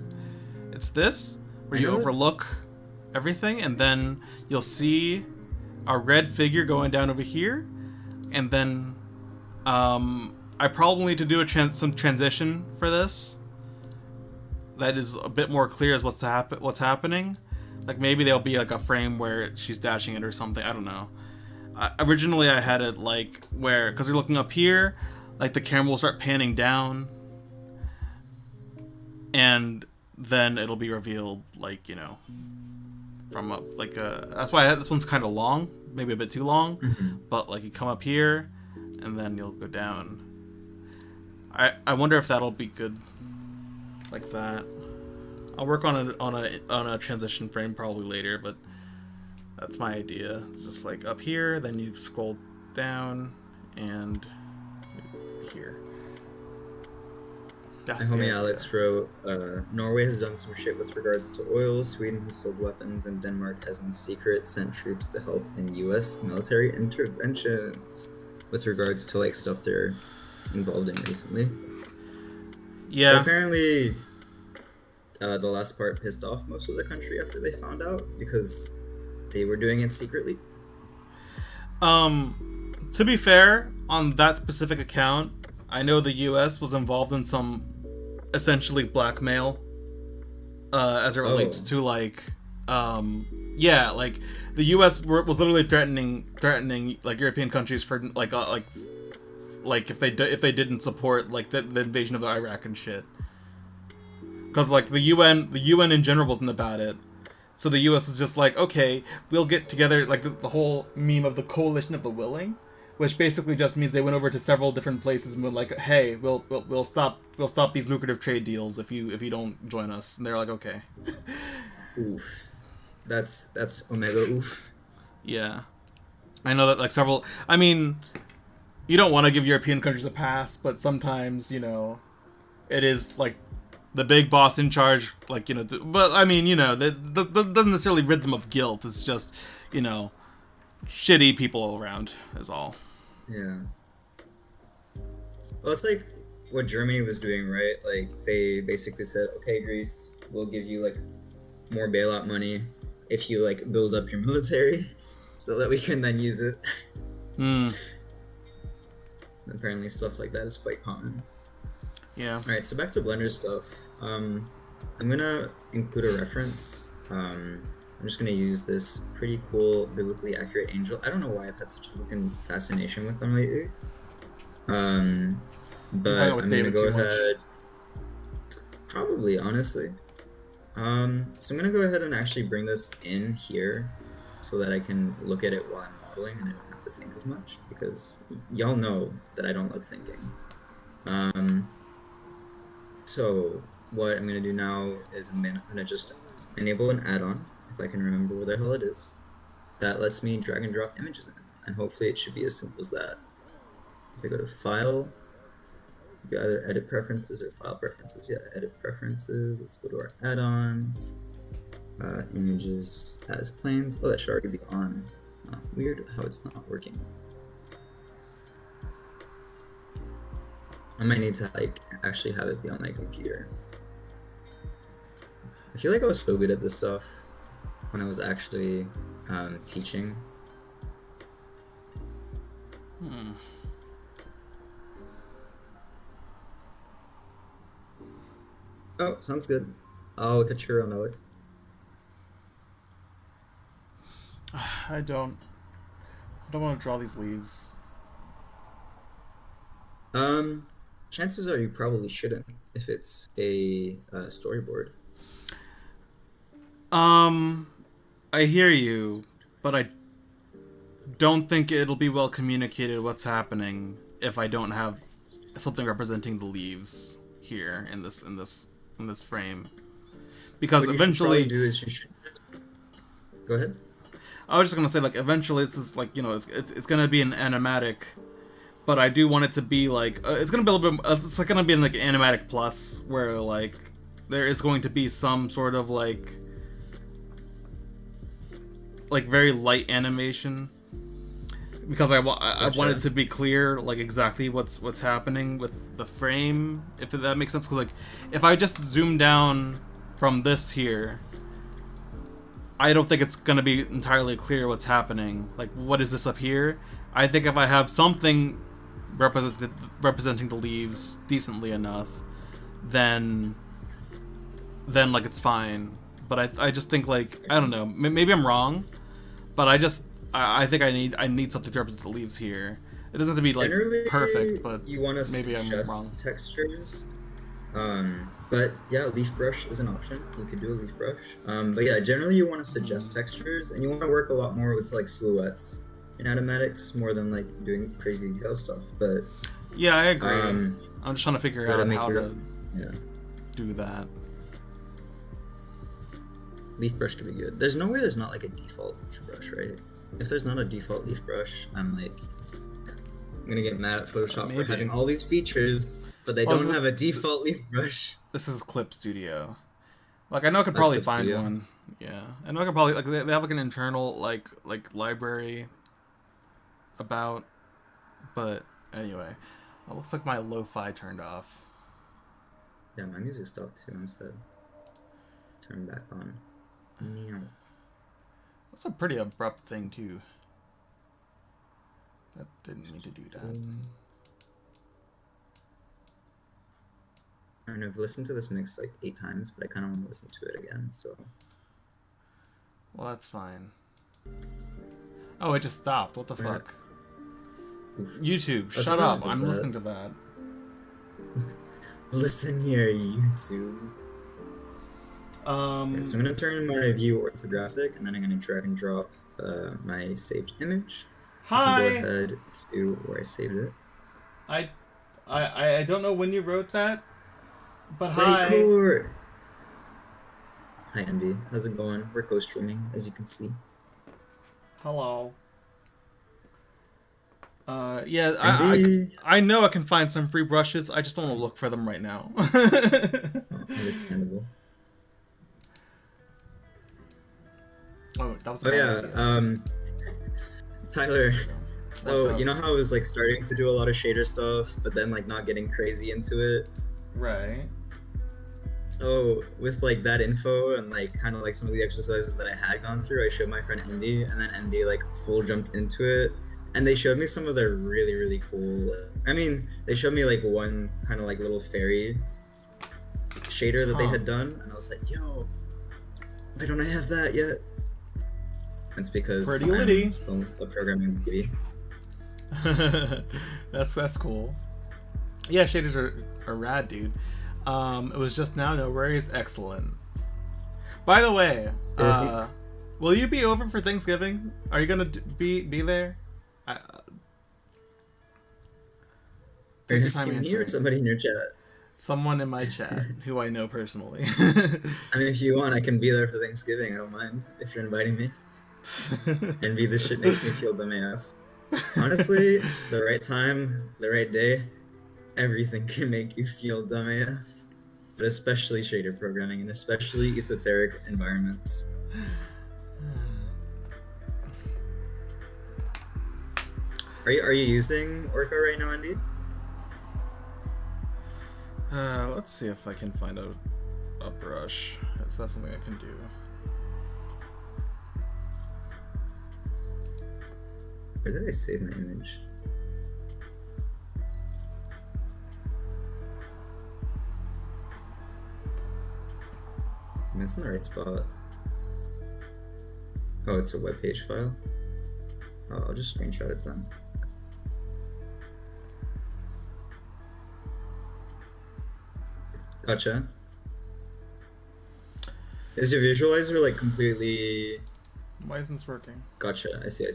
It's this where you overlook everything, and then you'll see a red figure going down over here, and then I probably need to do some transition for this that is a bit more clear as what's happening. Like, maybe there'll be like a frame where she's dashing it or something. I don't know. Originally I had it like where, because you're looking up here, like the camera will start panning down, and then it'll be revealed, like, from up, like, that's why this one's kind of long, maybe a bit too long. Mm-hmm. But like, you come up here and then you'll go down. I wonder if that'll be good like that. I'll work on a transition frame probably later, but that's my idea. It's just like up here, then you scroll down, and here. My homie Alex wrote, Norway has done some shit with regards to oil, Sweden has sold weapons, and Denmark has in secret sent troops to help in US military interventions with regards to like stuff they're involved in recently. But Yeah. apparently, the last part pissed off most of the country after they found out because they were doing it secretly. To be fair, on that specific account, I know the U.S. was involved in some essentially blackmail as it relates Oh, to like, yeah, like the U.S. Was literally threatening like European countries for like if they didn't support like the invasion of Iraq and shit. Because like the UN in general wasn't about it. So the U.S. is just like, okay, we'll get together, like the whole meme of the coalition of the willing, which basically just means they went over to several different places and were like, hey, we'll stop these lucrative trade deals if you don't join us. And they're like, okay, oof. That's Omega oof. yeah. I know that like several. I mean, you don't want to give European countries a pass, but sometimes it is like the big boss in charge, like but I mean, that doesn't necessarily rid them of guilt. It's just, you know, shitty people all around is all. Yeah. Well, it's like what Germany was doing, right? Like they basically said, "Okay, Greece, we'll give you like more bailout money if you like build up your military, so that we can then use it." Hmm. Apparently, stuff like that is quite common. Yeah. All right, so back to Blender stuff. I'm gonna include a reference. I'm just gonna use this pretty cool, biblically accurate angel. I don't know why I've had such a fucking fascination with them lately. Um, You hang out but with I'm gonna David go too much. ahead. Probably, honestly. So I'm gonna go ahead and actually bring this in here so that I can look at it while I'm modeling and I don't have to think as much because y'all know that I don't love thinking. Um, so what I'm gonna do now is I'm gonna just enable an add-on if I can remember where the hell it is. That lets me drag and drop images in, and hopefully it should be as simple as that. If I go to File, be either Edit Preferences or File Preferences. Yeah, Edit Preferences. Let's go to our add-ons. Images as planes. Oh, that should already be on. Weird how it's not working. I might need to like actually have it be on my computer. I feel like I was so good at this stuff when I was actually teaching. Hmm. Oh, sounds good. I'll catch you around, Alex. I don't. I don't want to draw these leaves. Um, Chances are you probably shouldn't if it's a storyboard. Um, I hear you, but I don't think it'll be well communicated what's happening if I don't have something representing the leaves here in this frame. Because What you should probably eventually, do is you should go ahead. I was just gonna say like eventually it's just like it's gonna be an animatic, but I do want it to be like it's gonna be a little bit. It's like gonna be in like an animatic plus where like there is going to be some sort of like very light animation because I want it Gotcha. to be clear like exactly what's happening with the frame, if that makes sense. Because like if I just zoom down from this here, I don't think it's gonna be entirely clear what's happening. Like what is this up here? I think if I have something representing the leaves decently enough, then like it's fine. But I just think like I don't know, maybe I'm wrong, but I think I need something to represent the leaves here. It doesn't have to be like perfect, Generally, but you want to maybe I'm wrong. suggest textures. But yeah, leaf brush is an option. You could do a leaf brush. But yeah, generally you want to suggest textures and you want to work a lot more with like silhouettes in animatics more than like doing crazy detail stuff. But Yeah, I agree. um, I'm just trying to figure gotta out make how your to yeah. do that. Leaf brush could be good. There's no way there's not like a default leaf brush, right? If there's not a default leaf brush, I'm gonna get mad at Photoshop for Maybe. having all these features, but they Well, don't have a default leaf brush. this is Clip Studio. Like I know I could That's probably Clip find Studio. one. Yeah, I know I could probably like they have like an internal like library about, but anyway, it looks like my lo-fi turned off. Yeah, my music stopped too instead. Turn back on. Meow. That's a pretty abrupt thing too. That didn't mean to do that. And I've listened to this mix like 8 times, but I kind of want to listen to it again, so. Well, that's fine. Oh, it just stopped. What the fuck? Oof. YouTube, Oh, shut up. sometimes it does I'm that. listening to that. Listen here, YouTube. Alright, so I'm gonna turn my view orthographic, and then I'm gonna drag and drop my saved image. Hi. Go ahead to where I saved it. I don't know when you wrote that, but Hi. hi. Hi, Envy. How's it going? We're co-streaming, as you can see. Hello. Yeah, I know I can find some free brushes. I just don't want to look for them right now. Understandable. Oh, that was a bad idea. Tyler. So you know how I was like starting to do a lot of shader stuff, but then like not getting crazy into it. Right. So with like that info and like kind of like some of the exercises that I had gone through, I showed my friend Andy, and then Andy like full jumped into it, and they showed me some of their really cool. I mean, they showed me like one kind of like little fairy shader that they had done, and I was like, yo, why don't I have that yet? That's because I'm still a programming baby. That's cool. Yeah, shaders are rad, dude. It was just now, no worries, excellent. By the way, will you be over for Thanksgiving? Are you gonna be there? Are you asking me or somebody in your chat? Someone in my chat who I know personally. I mean, if you want, I can be there for Thanksgiving. I don't mind if you're inviting me. Envy, this shit makes me feel dumb AF. Honestly, the right time, the right day, everything can make you feel dumb AF. But especially shader programming and especially esoteric environments. Are you using Orca right now, Andy? Let's see if I can find a brush. Is that something I can do? Where did I save my image? That's in the right spot. Oh, it's a web page file? Oh, I'll just screenshot it then. Gotcha. Is your visualizer like completely... Why isn't this working? Gotcha, I see.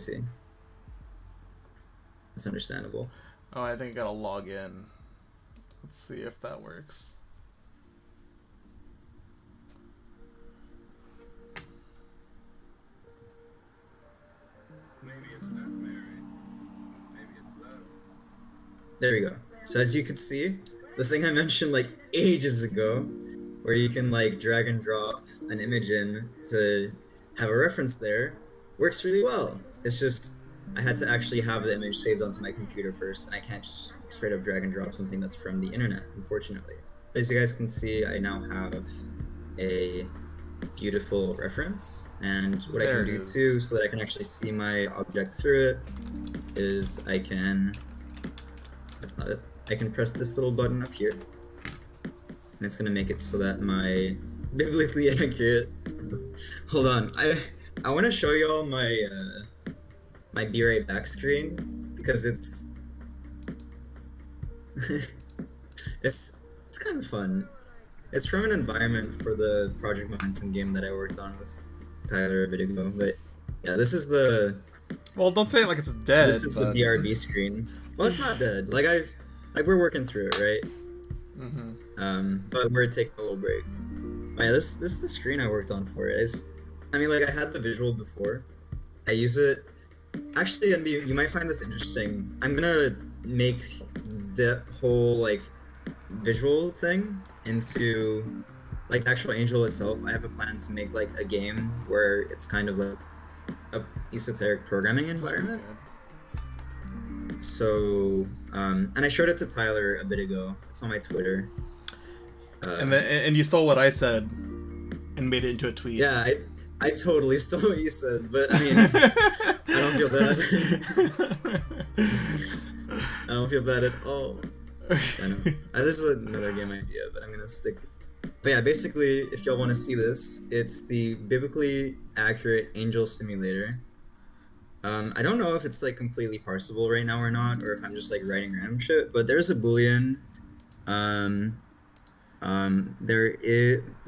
That's understandable. Oh, I think I gotta log in. Let's see if that works. There we go. So as you can see, the thing I mentioned like ages ago, where you can like drag and drop an image in to have a reference there, works really well. It's just I had to actually have the image saved onto my computer first, and I can't just straight up drag and drop something that's from the internet, unfortunately. As you guys can see, I now have a beautiful reference, and what I can do too, so that I can actually see my object through it, is I can... That's not it. I can press this little button up here, and it's gonna make it so that my biblically accurate... Hold on, I want to show y'all my my Be Right Back screen, because it's it's kind of fun. It's from an environment for the Project Momentum game that I worked on with Tyler a bit ago, but yeah, this is the... Well, don't say it like it's dead. This is the BRB screen. Well, it's not dead. Like we're working through it, right? Mm-hmm. But we're taking a little break. Yeah, this is the screen I worked on for it. I mean, like I had the visual before. I use it. Actually, and you might find this interesting. I'm gonna make the whole like visual thing into like the actual Angel itself. I have a plan to make like a game where it's kind of like a esoteric programming environment. So, and I showed it to Tyler a bit ago. It's on my Twitter. And you stole what I said and made it into a tweet. Yeah, I totally stole what you said, but I mean, I don't feel bad. I don't feel bad at all. I know. This is another game idea, but I'm gonna stick. But yeah, basically, if y'all want to see this, it's the biblically accurate angel simulator. I don't know if it's like completely parsable right now or not, or if I'm just like writing random shit. But there's a boolean.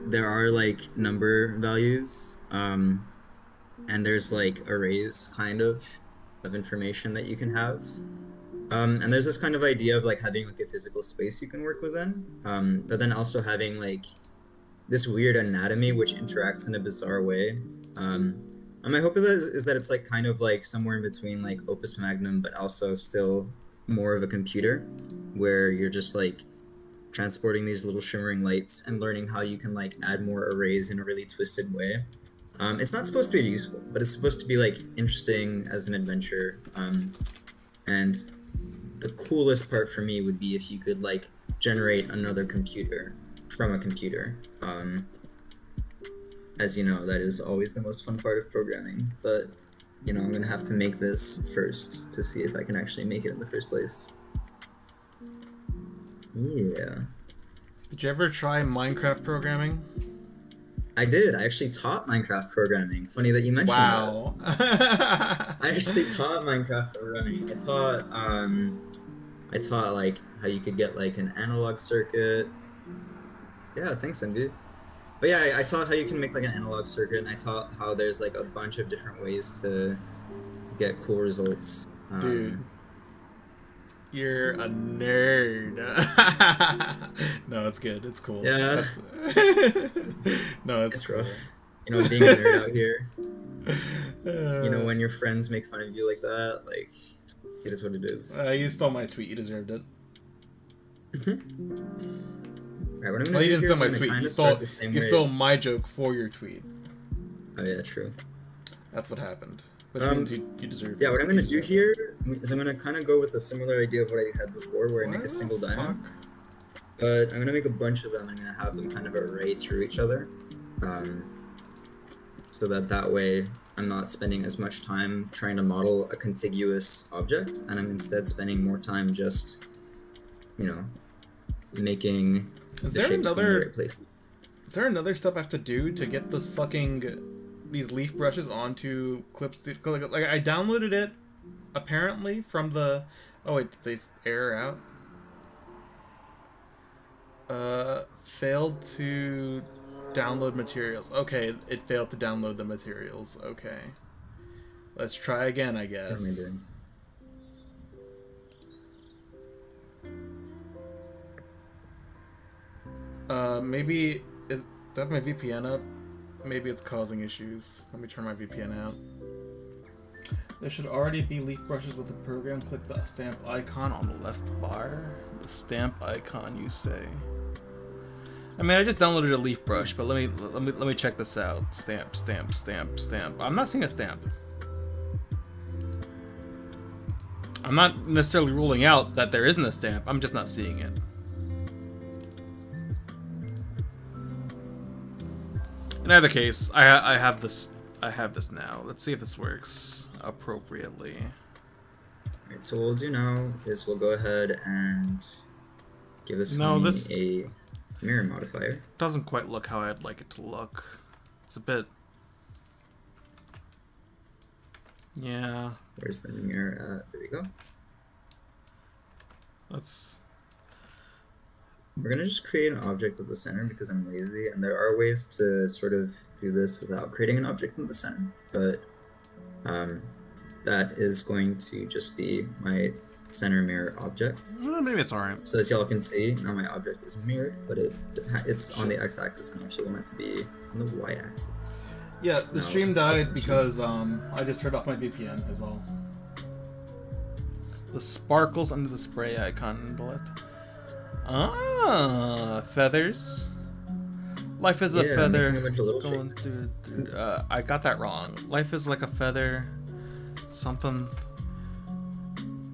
There are like number values, and there's like arrays kind of information that you can have. And there's this kind of idea of like having like a physical space you can work within, but then also having like this weird anatomy which interacts in a bizarre way. And my hope is that it's like kind of like somewhere in between like Opus Magnum, but also still more of a computer, where you're just like transporting these little shimmering lights and learning how you can like add more arrays in a really twisted way. It's not supposed to be useful, but it's supposed to be like interesting as an adventure. And the coolest part for me would be if you could like generate another computer from a computer. As you know, that is always the most fun part of programming, but you know, I'm gonna have to make this first to see if I can actually make it in the first place. Yeah. Did you ever try Minecraft programming? I did. I actually taught Minecraft programming. Funny that you mentioned that. I actually taught Minecraft programming. I taught like how you could get like an analog circuit. Yeah, thanks, Envy. But yeah, I taught how you can make like an analog circuit, and I taught how there's like a bunch of different ways to get cool results. Dude, you're a nerd. No, it's good. It's cool. Yeah. No, it's rough. You know, being a nerd out here. You know, when your friends make fun of you like that, like, it is what it is. You stole my tweet. You deserved it. Right, what I'm well, you didn't steal my tweet. You stole my joke for your tweet. Oh yeah, true. That's what happened. Which means you deserve. Yeah, what I'm gonna do here is I'm gonna kind of go with a similar idea of what I had before, where I make a single diamond. But I'm gonna make a bunch of them. I'm gonna have them kind of array through each other, so that way I'm not spending as much time trying to model a contiguous object, and I'm instead spending more time just, you know, making the shapes in the right places. Is there another step I have to do to get this these leaf brushes onto Clips? Like I downloaded it, apparently from the. Oh wait, did they error out? Failed to download materials. Okay, it failed to download the materials. Okay, let's try again, I guess. What am I doing? Maybe do I have my VPN up? Maybe it's causing issues. Let me turn my VPN out. There should already be leaf brushes with the program. Click the stamp icon on the left bar. The stamp icon, you say? I mean, I just downloaded a leaf brush, but let me check this out. Stamp, stamp, stamp, stamp. I'm not seeing a stamp. I'm not necessarily ruling out that there isn't a stamp. I'm just not seeing it. In either case, I have this. I have this now. Let's see if this works appropriately. Alright, so what we'll do now is we'll go ahead and give this a mirror modifier. Doesn't quite look how I'd like it to look. It's a bit. Yeah. Where's the mirror at? There we go. We're gonna just create an object at the center because I'm lazy, and there are ways to sort of do this without creating an object in the center, but that is going to just be my center mirror object. Maybe it's alright. So as y'all can see, now my object is mirrored, but it's on the x-axis, and I actually want it to be on the y-axis. Yeah, so the stream died because I just turned off my VPN is all. The sparkles under the spray icon on the left. Ah, feathers. Life is a feather going through. I got that wrong. Life is like a feather. Something.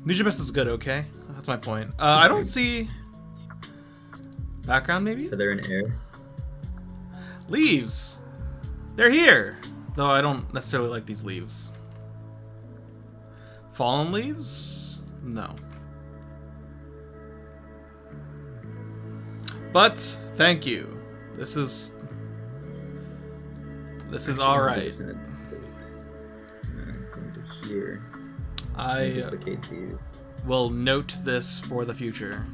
Nujabest is good, okay? That's my point. I don't see. Background, maybe? Feather and air. Leaves! They're here! Though I don't necessarily like these leaves. Fallen leaves? No. But, thank you. This is alright. I'm going to here. I duplicate these. will note this for the future.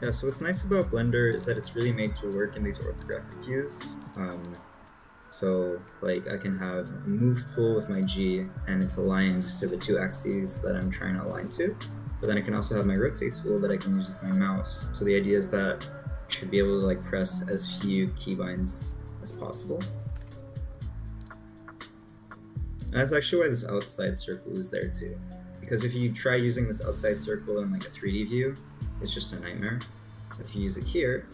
Yeah, so what's nice about Blender is that it's really made to work in these orthographic views. So like I can have a move tool with my G and it's aligned to the 2 axes that I'm trying to align to. But then I can also have my rotate tool that I can use with my mouse. So the idea is that you should be able to like press as few keybinds as possible. And that's actually why this outside circle is there too. Because if you try using this outside circle in like a 3D view, it's just a nightmare. If you use it here,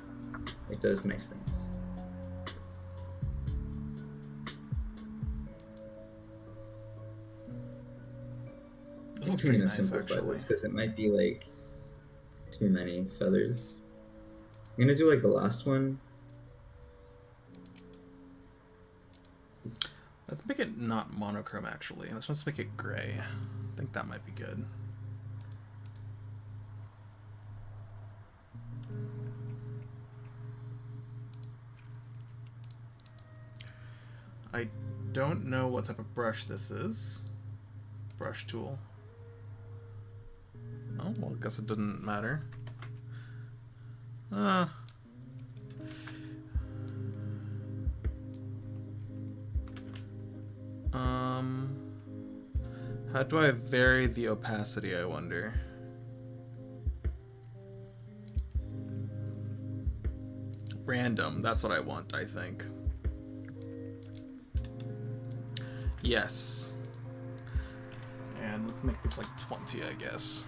it does nice things. I'm going to simplify this because it might be like too many feathers. I'm going to do like the last one. Let's make it not monochrome actually. Let's just make it gray. I think that might be good. I don't know what type of brush this is. Brush tool. Oh, well, I guess it didn't matter. How do I vary the opacity, I wonder? Random, that's what I want, I think. Yes. And let's make this like 20, I guess.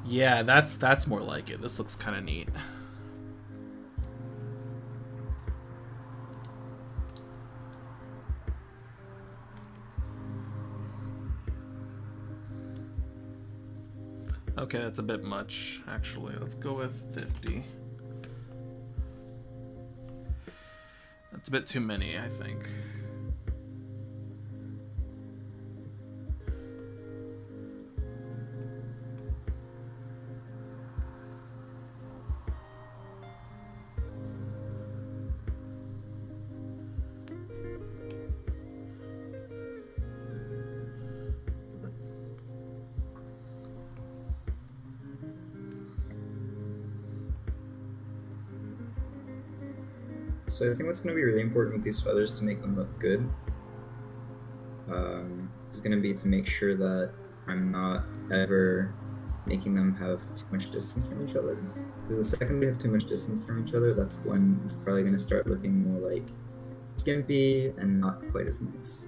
Yeah, that's more like it. This looks kind of neat. Okay, that's a bit much, actually. Let's go with 50. That's a bit too many, I think. So I think what's going to be really important with these feathers to make them look good is going to be to make sure that I'm not ever making them have too much distance from each other. Because the second they have too much distance from each other, that's when it's probably going to start looking more like skimpy and not quite as nice.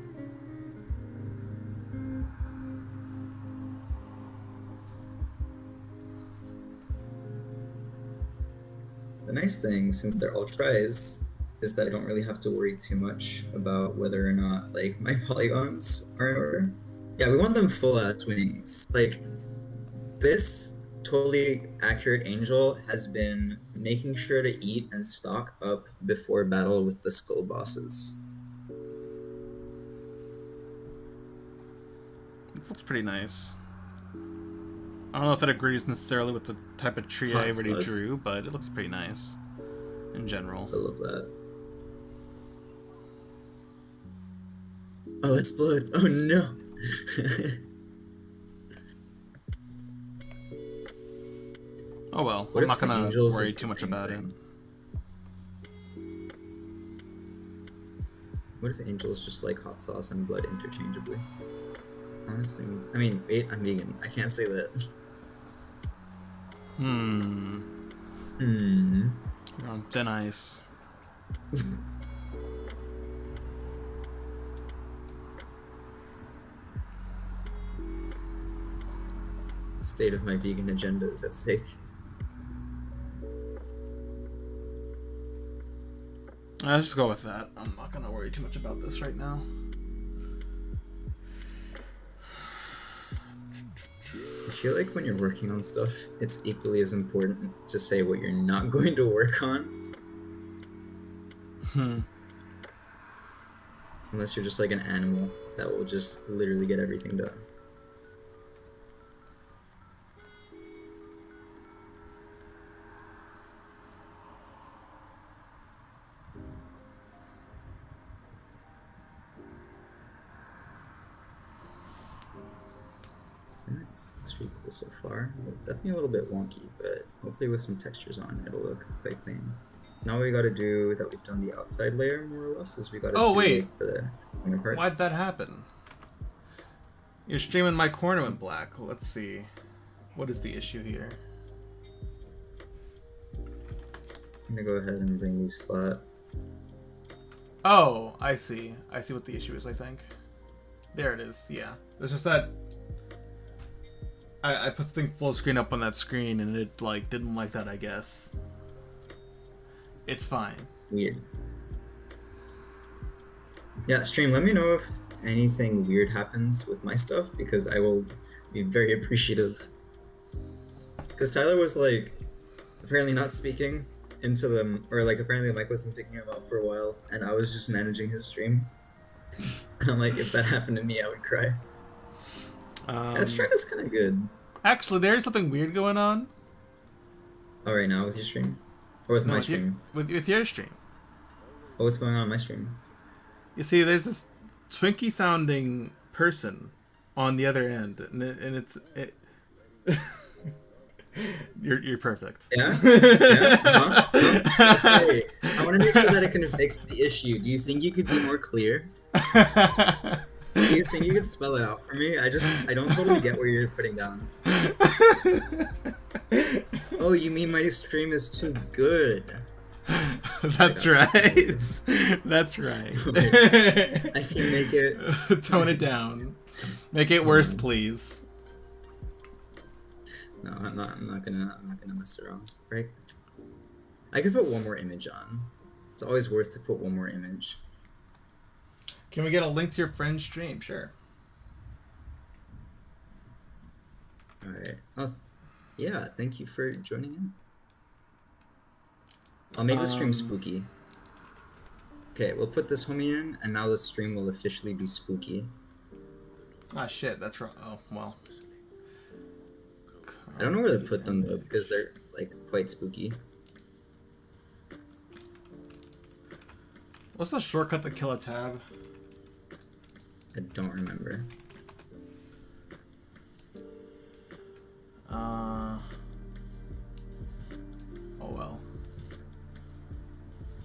The nice thing, since they're all tries, is that I don't really have to worry too much about whether or not like my polygons are in order. Yeah, we want them full ass wings. Like this totally accurate angel has been making sure to eat and stock up before battle with the skull bosses. This looks pretty nice. I don't know if it agrees necessarily with the type of tree I already drew, but it looks pretty nice in general. I love that. Oh, it's blood. Oh no. Oh well, I'm not gonna worry too much about it. What if angels just like hot sauce and blood interchangeably? Honestly, I mean, wait, I'm vegan. I can't say that. You're on thin ice. State of my vegan agenda is at stake. Let's just go with that. I'm not gonna worry too much about this right now. feel like when you're working on stuff, it's equally as important to say what you're not going to work on. Unless you're just like an animal that will just literally get everything done. Nice. Looks pretty cool so far. Definitely a little bit wonky, but hopefully with some textures on, it'll look quite clean. So now what we got to do, that we've done the outside layer more or less, is we got to do wait. like the inner parts. Why'd that happen? Your stream in my corner went black. Let's see. What is the issue here? I'm gonna go ahead and bring these flat. Oh, I see. I see what the issue is, I think. There it is, yeah. It's just that I put something full screen up on that screen and it like didn't like that, I guess. It's fine. Weird. Yeah, stream, let me know if anything weird happens with my stuff, because I will be very appreciative. Because Tyler was like apparently not speaking into them, or like apparently the mic wasn't picking him up for a while, and I was just managing his stream. And I'm like, if that happened to me, I would cry. That stream is kind of good. Actually, there's something weird going on. Oh, right now with your stream? Or with my stream? With your stream. Oh, what's going on my stream? You see, there's this Twinkie sounding person on the other end, and it's you're perfect. Yeah? Yeah? I want to make sure that I can fix the issue. Do you think you could be more clear? Do you think you could spell it out for me? I don't totally get where you're putting down. Oh, you mean my stream is too good? That's right. That's right. I can make it. Tone it down. Make it worse, please. No, I'm not gonna mess around, right? I could put one more image on. It's always worth to put one more image. Can we get a link to your friend's stream? Sure. All right. Yeah. Thank you for joining in. I'll make the stream spooky. Okay, we'll put this homie in, and now the stream will officially be spooky. Ah, shit, that's wrong. Oh, well. I don't know where to put them, though, because they're, like, quite spooky. What's the shortcut to kill a tab? I don't remember. Oh, well.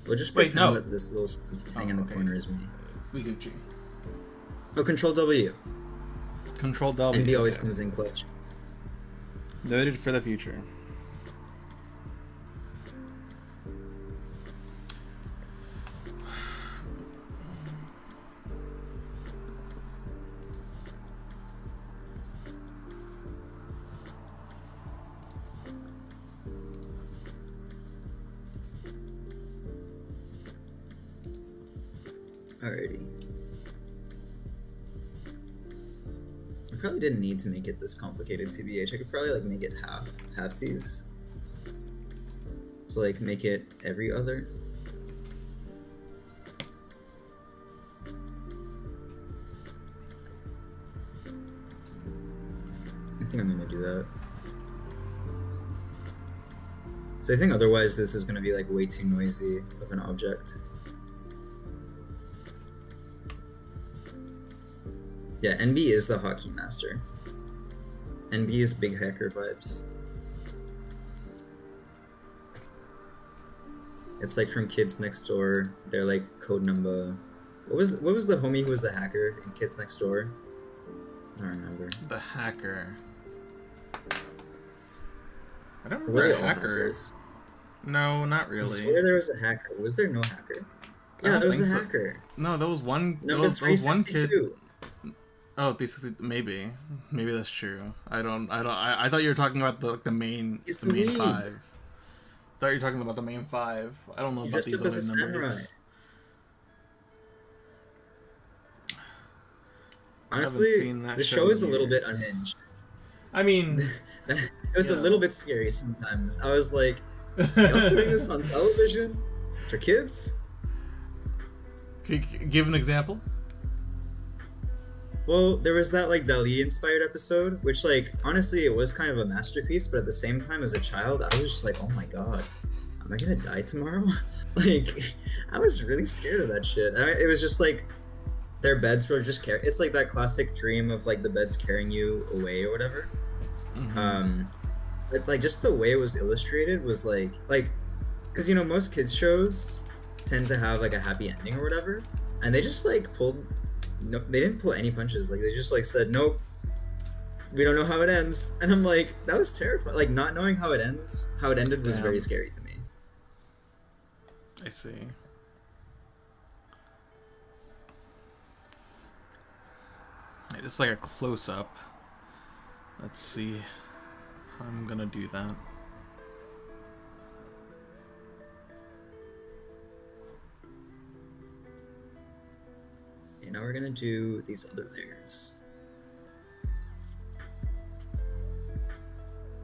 We'll just pretend that this little spooky thing in the corner is me. We Gucci. Oh, Control W. Control W. NB always comes in clutch. Noted for the future. Alrighty. I probably didn't need to make it this complicated, TBH. I could probably like make it half-sies. So like make it every other. I think I'm gonna do that. So I think otherwise this is gonna be like way too noisy of an object. Yeah, NB is the hotkey master. NB is big hacker vibes. It's like from Kids Next Door. They're like code number. What was the homie who was a hacker in Kids Next Door? I don't remember. The hacker. I don't remember a hacker. No, not really. I swear there was a hacker. Was there no hacker? Yeah, there was a hacker. No, there was one. No, there was one kid. Oh, maybe that's true. I thought you were talking about the main five. I thought you were talking about the main five. I don't know about these other numbers. Honestly, the show is a little bit unhinged. I mean, It was a little bit scary sometimes. I was like, y'all putting this on Can television for kids? you give an example? Well, there was that like Dali inspired episode, which like honestly it was kind of a masterpiece, but at the same time as a child, I was just like, oh my god, am I gonna die tomorrow? Like, I was really scared of that shit. It was just like their beds were just it's like that classic dream of like the beds carrying you away or whatever. Mm-hmm. But like just the way it was illustrated was like because you know most kids shows tend to have like a happy ending or whatever, and they just like pulled no, they didn't pull any punches. Like they just like said, nope, we don't know how it ends. And I'm like, that was terrifying. Like not knowing how it ended was very scary to me. I see. It's like a close-up. Let's see. I'm gonna do that. Okay, now we're gonna do these other layers.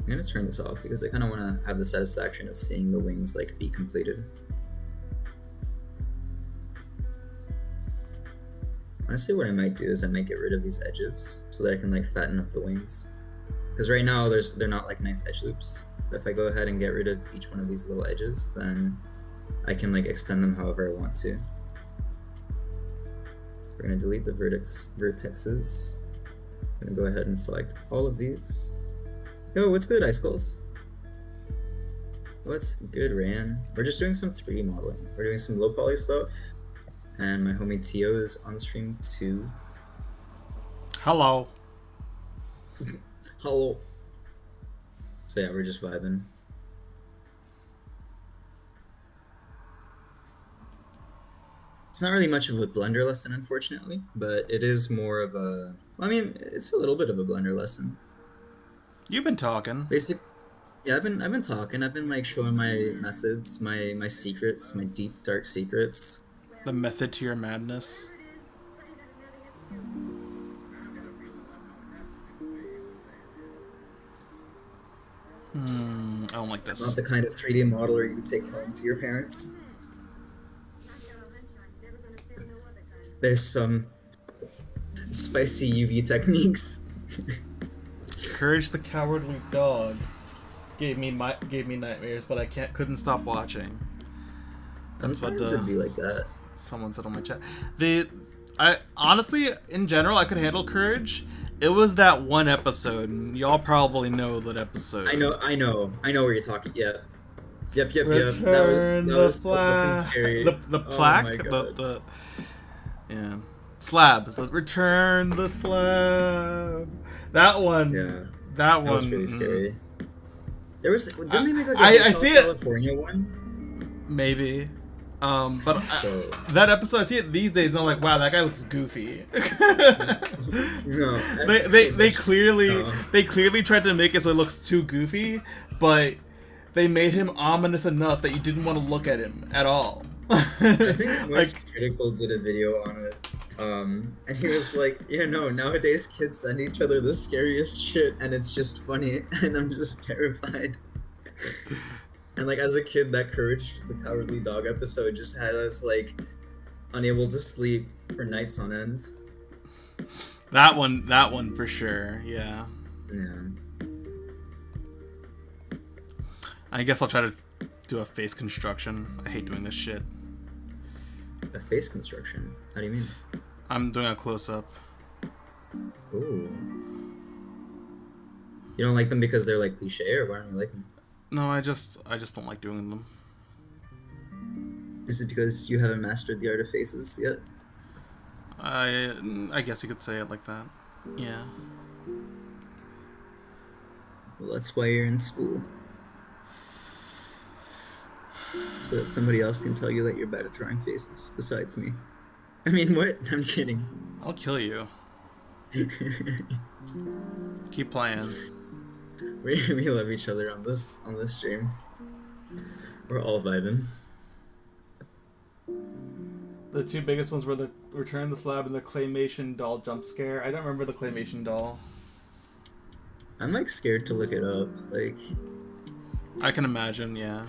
I'm gonna turn this off because I kind of want to have the satisfaction of seeing the wings like be completed. Honestly, what I might do is I might get rid of these edges so that I can like fatten up the wings. Because right now they're not like nice edge loops. But if I go ahead and get rid of each one of these little edges, then I can like extend them however I want to. We're gonna delete the vertexes. I'm gonna go ahead and select all of these. Yo, what's good, Icicles? What's good, Ran? We're just doing some 3D modeling. We're doing some low poly stuff. And my homie Tio is on stream too. Hello. Hello. So yeah, we're just vibing. It's not really much of a Blender lesson, unfortunately, but it is more of a... I mean, it's a little bit of a Blender lesson. You've been talking. Basically, yeah, I've been talking. I've been like showing my methods, my secrets, my deep dark secrets. The method to your madness. I don't like this. Not the kind of 3D modeler you take home to your parents. There's some spicy UV techniques. Courage the Cowardly Dog gave me nightmares, but I couldn't stop watching. That's Sometimes what it'd be like that. Someone said on my chat. I honestly, in general, I could handle Courage. It was that one episode, and y'all probably know that episode. I know where you're talking. Yeah. Yep. Return That was so fucking scary. The plaque, oh my God. the yeah, slab. Return the slab. That one. Yeah. That one. That was really scary. There was didn't they make like a I see California one? Maybe. But so. That episode, I see it these days, and I'm like, wow, that guy looks goofy. No, they clearly tried to make it so it looks too goofy, but they made him ominous enough that you didn't want to look at him at all. I think Most Critical did a video on it, and he was like, yeah, no, nowadays kids send each other the scariest shit, and it's just funny, and I'm just terrified. And like as a kid, that Courage the Cowardly Dog episode just had us like unable to sleep for nights on end. That one for sure, yeah. Yeah. I guess I'll try to do a face construction. I hate doing this shit. A face construction? How do you mean? I'm doing a close-up. Ooh. You don't like them because they're like cliche, or why don't you like them? No, I just don't like doing them. Is it because you haven't mastered the art of faces yet? I guess you could say it like that. Yeah. Well, that's why you're in school. So that somebody else can tell you that you're bad at drawing faces, besides me. I mean, what? I'm kidding. I'll kill you. Keep playing. We love each other on this stream. We're all vibing. The two biggest ones were the Return the Slab and the Claymation doll jump scare. I don't remember the Claymation doll. I'm like scared to look it up. Like, I can imagine, yeah.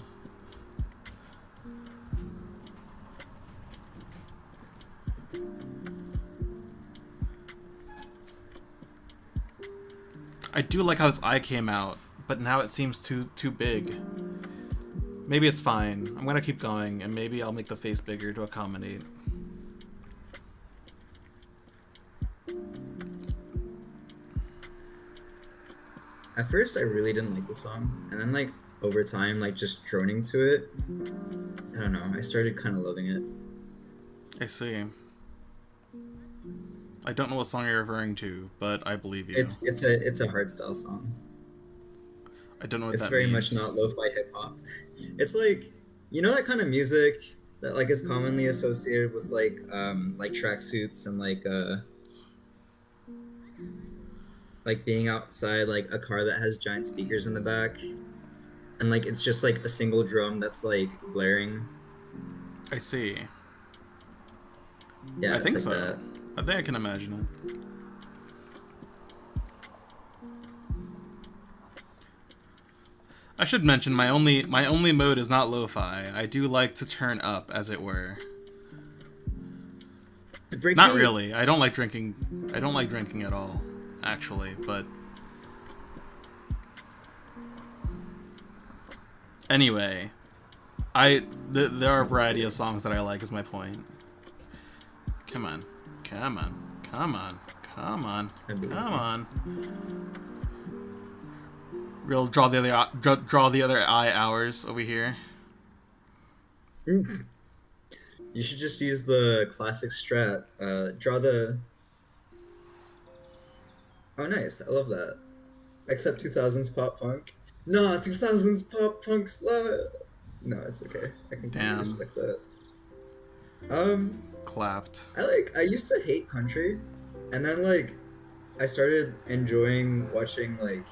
I do like how this eye came out, but now it seems too big. Maybe it's fine. I'm gonna keep going, and maybe I'll make the face bigger to accommodate. at first I really didn't like the song, and then like over time, like just droning to it, I don't know, I started kind of loving it. I see. I don't know what song you're referring to, but I believe you. It's a hardstyle song. I don't know what It's that very means. much not lo-fi hip hop. It's like, you know, that kind of music that like is commonly associated with like tracksuits and like being outside like a car that has giant speakers in the back, and like it's just like a single drum that's like blaring. I see. Yeah, I it's think like so. that. I think I can imagine it. I should mention my only mode is not lo-fi. I do like to turn up, as it were. Not really. I don't like drinking. I don't like drinking at all, actually. But anyway, there are a variety of songs that I like. Is my point. Come on, come on, come on, come on, come on. Real draw the other eye hours over here. You should just use the classic strat. Draw the. Oh, nice! I love that. Except 2000s pop punk. No, 2000s pop punk slow. No, it's okay. I completely respect that. Clapped. I used to hate country, and then like I started enjoying watching like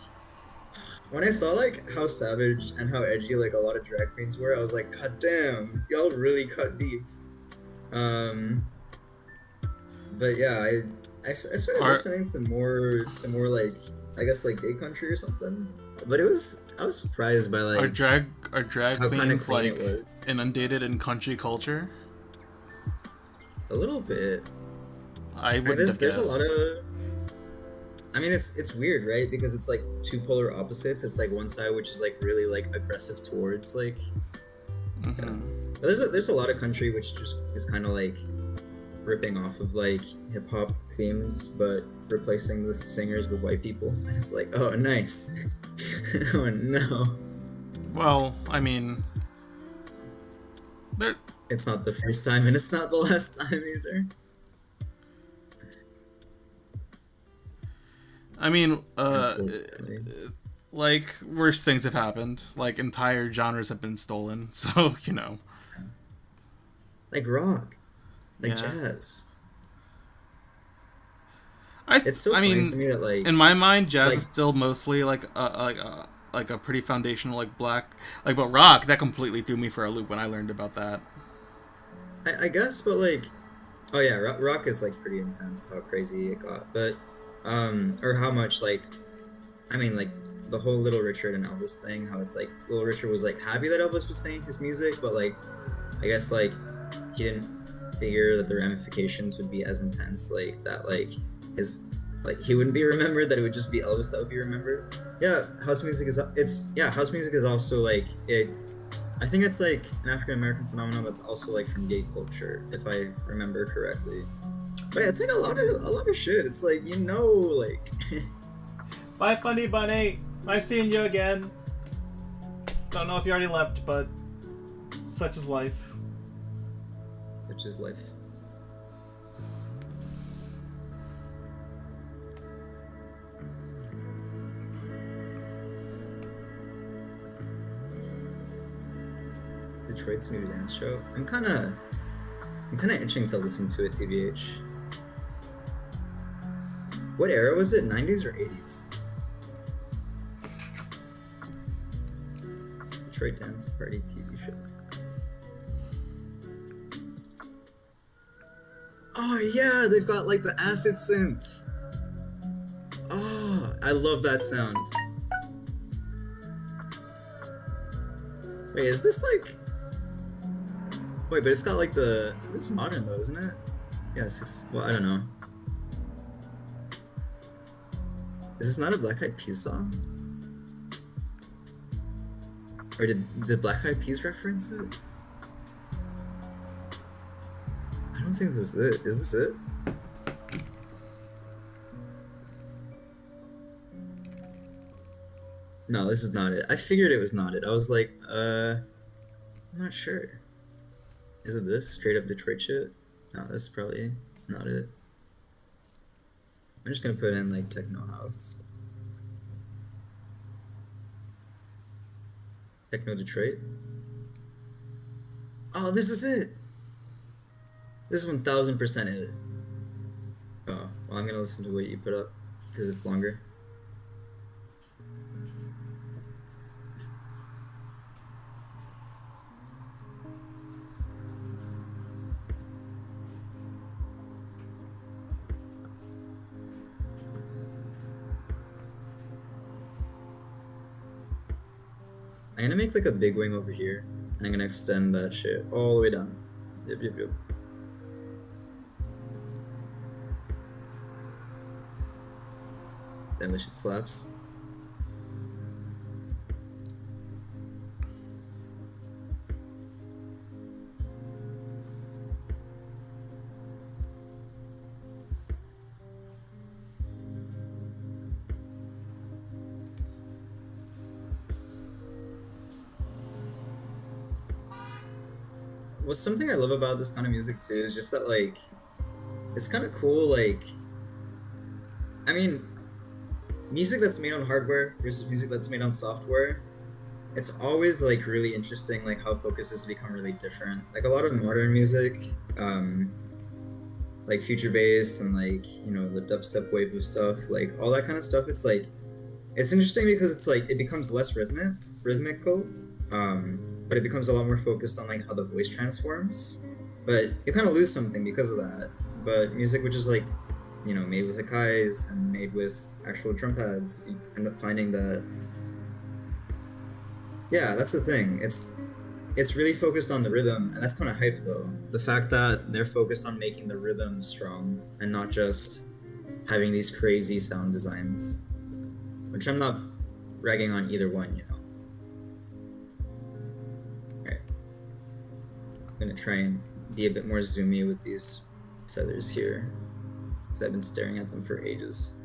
when I saw like how savage and how edgy like a lot of drag queens were. I was like, God damn, y'all really cut deep. But yeah, I started listening to more like I guess like gay country or something. But I was surprised by like are drag queens like was. Inundated in country culture? A little bit. I wouldn't have guessed. There's a lot of. I mean, it's weird, right? Because it's like two polar opposites. It's like one side which is like really like aggressive towards like. Mm-hmm. But there's a lot of country which just is kind of like ripping off of like hip hop themes, but replacing the singers with white people, and it's like, oh, nice. Oh no. Well, I mean, it's not the first time, and it's not the last time either. I mean, like, worse things have happened. Like, entire genres have been stolen, so, you know. Like rock. Like jazz. It's so funny to me that, like... In my mind, jazz is still mostly, like a pretty foundational, like, black... Like, but rock, that completely threw me for a loop when I learned about that. I guess, but, like... Oh, yeah, rock is, like, pretty intense, how crazy it got. But, or how much, like... I mean, like, the whole Little Richard and Elvis thing, how it's, like, Little Richard was, like, happy that Elvis was saying his music, but, like, I guess, like, he didn't figure that the ramifications would be as intense, like, that, like... he wouldn't be remembered, that it would just be Elvis that would be remembered. Yeah, house music is also like I think it's like an African American phenomenon that's also like from gay culture, if I remember correctly. But yeah, it's like a lot of shit. It's like, you know, like Bye, Funny Bunny. Nice seeing you again. Don't know if you already left, but such is life. Such is life. Detroit's new dance show. I'm kind of itching to listen to it, TBH. What era was it? 90s or 80s? Detroit Dance Party TV show. Oh yeah, they've got like the acid synth. Oh, I love that sound. Wait, is this like... Wait, but it's got like the... This is modern though, isn't it? Yes, well, I don't know. Is this not a Black Eyed Peas song? Or did Black Eyed Peas reference it? I don't think this is it. Is this it? No, this is not it. I figured it was not it. I was like, I'm not sure. Is it this? Straight up Detroit shit? No, that's probably not it. I'm just gonna put in like techno house. Techno Detroit. Oh, this is it! This is 1000% it. Oh, well, I'm gonna listen to what you put up because it's longer. I'm gonna make like a big wing over here, and I'm gonna extend that shit all the way down. Yep. Damn, this shit slaps. What's something I love about this kind of music too is just that like it's kind of cool. Like, I mean, music that's made on hardware versus music that's made on software, it's always like really interesting like how focuses become really different. Like a lot of modern music, like future bass and like, you know, the dubstep wave of stuff, like all that kind of stuff, it's like it's interesting because it's like it becomes less rhythmical, but it becomes a lot more focused on like how the voice transforms. But you kind of lose something because of that. But music which is like, you know, made with Akai's and made with actual drum pads, you end up finding that, yeah, that's the thing. It's really focused on the rhythm, and that's kind of hype though. The fact that they're focused on making the rhythm strong and not just having these crazy sound designs, which I'm not ragging on either one, you know. Alright. I'm gonna try and be a bit more zoomy with these feathers here, because I've been staring at them for ages.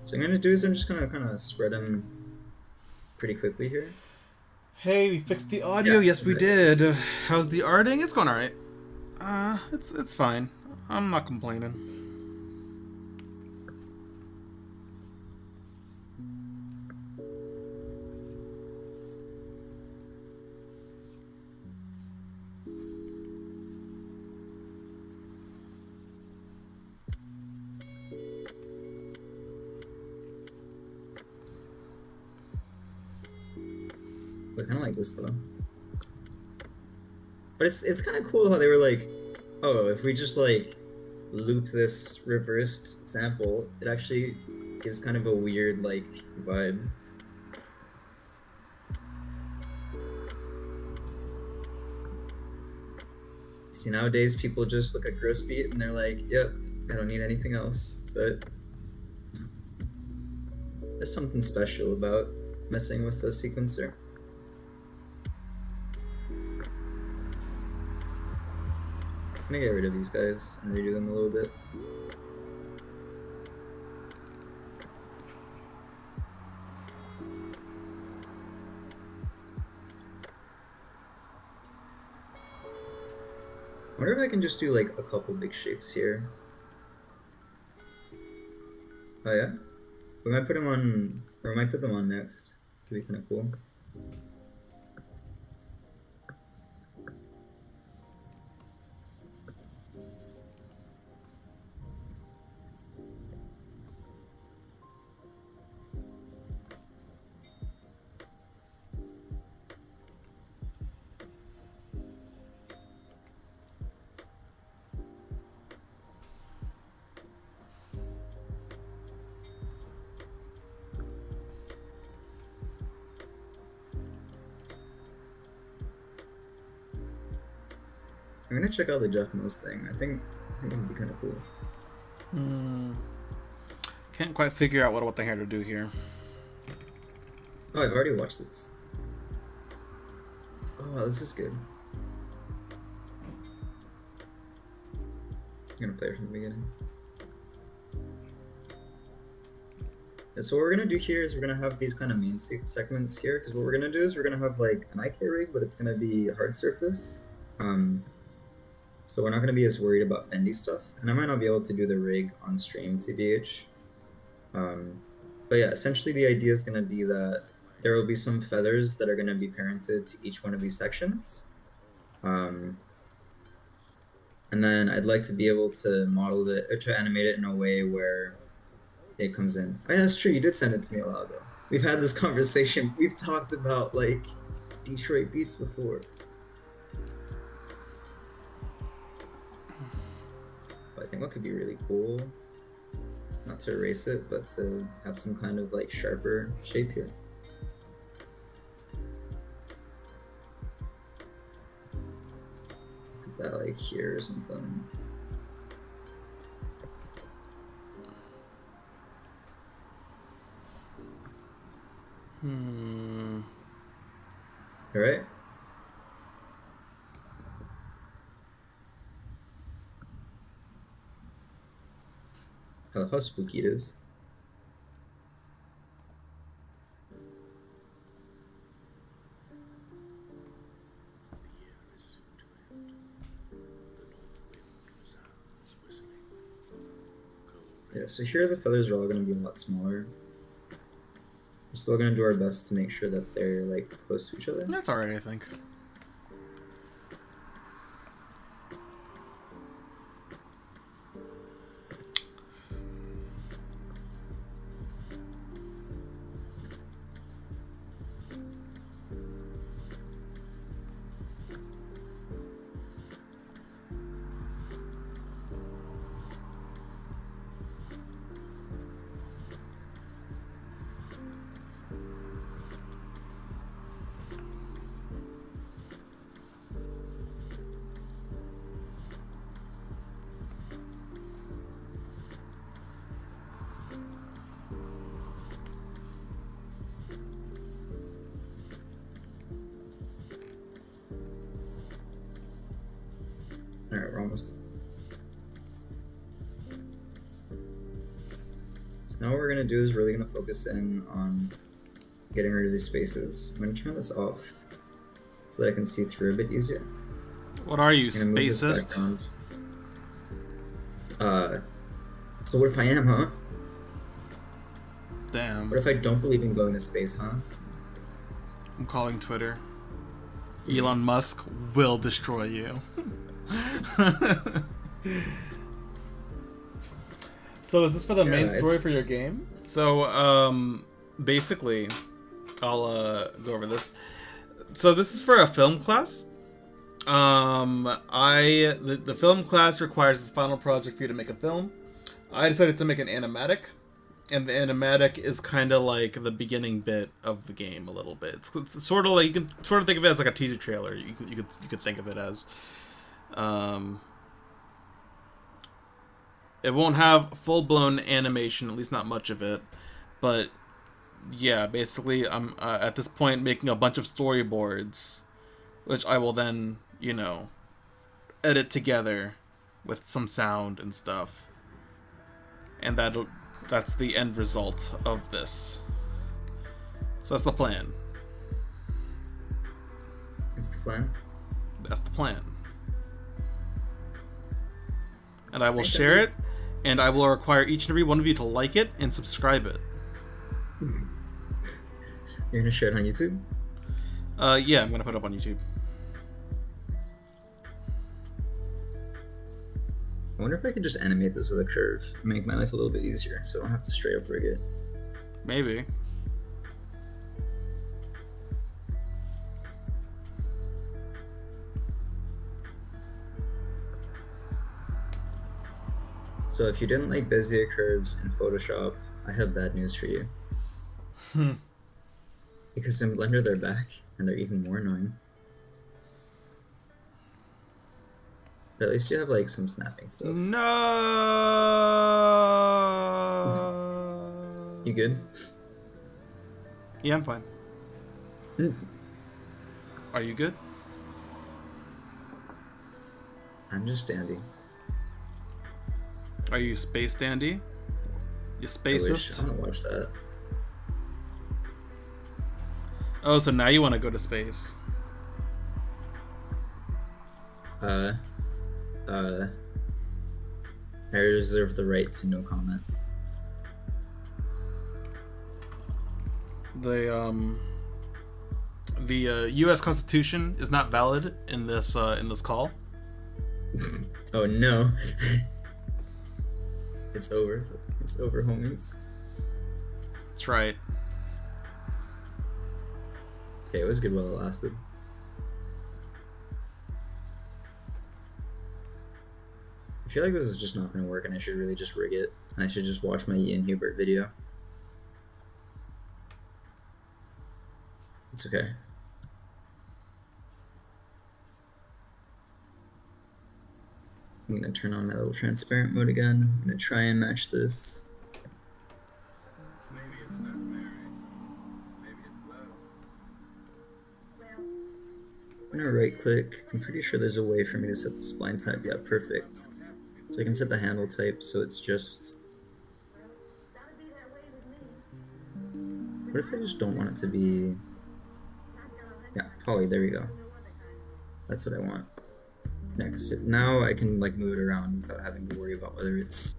So I'm gonna do is I'm just gonna kind of spread them pretty quickly here. Hey, we fixed the audio. Yeah, Yes, we did. How's the arting? It's going alright. It's fine. I'm not complaining. But kind of like this though. But it's kind of cool how they were like, oh, if we just like loop this reversed sample, it actually gives kind of a weird like vibe. See, nowadays people just look at gross beat and they're like, yep, I don't need anything else. But there's something special about messing with the sequencer. I'm gonna get rid of these guys and redo them a little bit. I wonder if I can just do like a couple big shapes here. Oh yeah? We might put them on, or we might put them on next. Could be kind of cool. I'm gonna check out the Jeff Mills thing. I think it would be kind of cool. Can't quite figure out what the hair to do here. Oh, I've already watched this. Oh, this is good. I'm gonna play it from the beginning. And so what we're gonna do here is we're gonna have these kind of main segments here, because what we're gonna do is we're gonna have like an IK rig, but it's gonna be hard surface. So we're not gonna be as worried about bendy stuff, and I might not be able to do the rig on stream, TBH. But yeah, essentially the idea is gonna be that there will be some feathers that are gonna be parented to each one of these sections. And then I'd like to be able to model it, or to animate it in a way where it comes in. Oh, yeah, that's true. You did send it to me a while ago. We've had this conversation. We've talked about like Detroit beats before. I think what could be really cool, not to erase it, but to have some kind of like sharper shape here. Put that like here or something. All right. I love how spooky it is. Yeah, so here the feathers are all going to be a lot smaller. We're still going to do our best to make sure that they're like close to each other. That's alright, I think. Alright, we're almost done. So now what we're going to do is really going to focus in on getting rid of these spaces. I'm going to turn this off so that I can see through a bit easier. What are you, I'm gonna move this spacist? background. So what if I am, huh? Damn. What if I don't believe in going to space, huh? I'm calling Twitter. Elon Musk will destroy you. So is this for the main story for your game? So basically, I'll go over this. So this is for a film class. The film class requires this final project for you to make a film. I decided to make an animatic, and the animatic is kind of like the beginning bit of the game a little bit. It's sort of like, you can sort of think of it as like a teaser trailer. You could think of it as. It won't have full-blown animation, at least not much of it, but yeah, basically I'm at this point making a bunch of storyboards, which I will then, you know, edit together with some sound and stuff, and that's the end result of this. So that's the plan. That's the plan? That's the plan. And I will share it, and I will require each and every one of you to like it and subscribe it. You're gonna share it on YouTube? Yeah, I'm gonna put it up on YouTube. I wonder if I could just animate this with a curve, make my life a little bit easier, so I don't have to straight up rig it. Maybe. So if you didn't like Bezier curves in Photoshop, I have bad news for you. Because in Blender they're back, and they're even more annoying. But at least you have like some snapping stuff. No. You good? Yeah, I'm fine. Are you good? I'm just dandy. Are you space dandy? You I wish. spacist? I want to watch that. Oh, so now you want to go to space? Uh, I reserve the right to no comment. The U.S. Constitution is not valid in this call. Oh no. It's over. It's over, homies. That's right. Okay, it was good while it lasted. I feel like this is just not going to work and I should really just rig it. And I should just watch my Ian Hubert video. It's okay. I'm going to turn on my little transparent mode again. I'm going to try and match this. Maybe it's not married. Maybe it's love. I'm going to right click. I'm pretty sure there's a way for me to set the spline type. Yeah, perfect. So I can set the handle type so it's just... What if I just don't want it to be... Yeah, poly, there we go. That's what I want. Next, now I can like move it around without having to worry about whether it's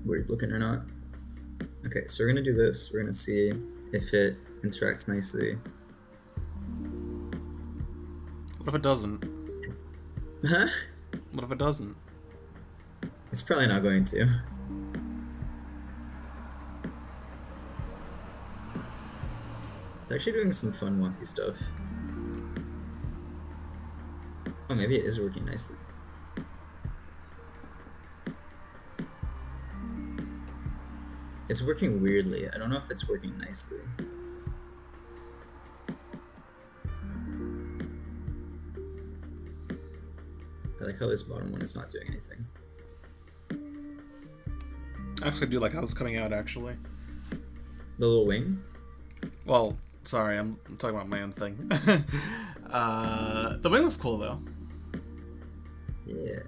weird looking or not. Okay, so we're gonna do this. We're gonna see if it interacts nicely. What if it doesn't? Huh? What if it doesn't? It's probably not going to. It's actually doing some fun wonky stuff. Oh, maybe it is working nicely. It's working weirdly. I don't know if it's working nicely. I like how this bottom one is not doing anything. I actually do like how it's coming out, actually. The little wing? Well, sorry, I'm talking about my own thing. The wing looks cool, though. Yeah.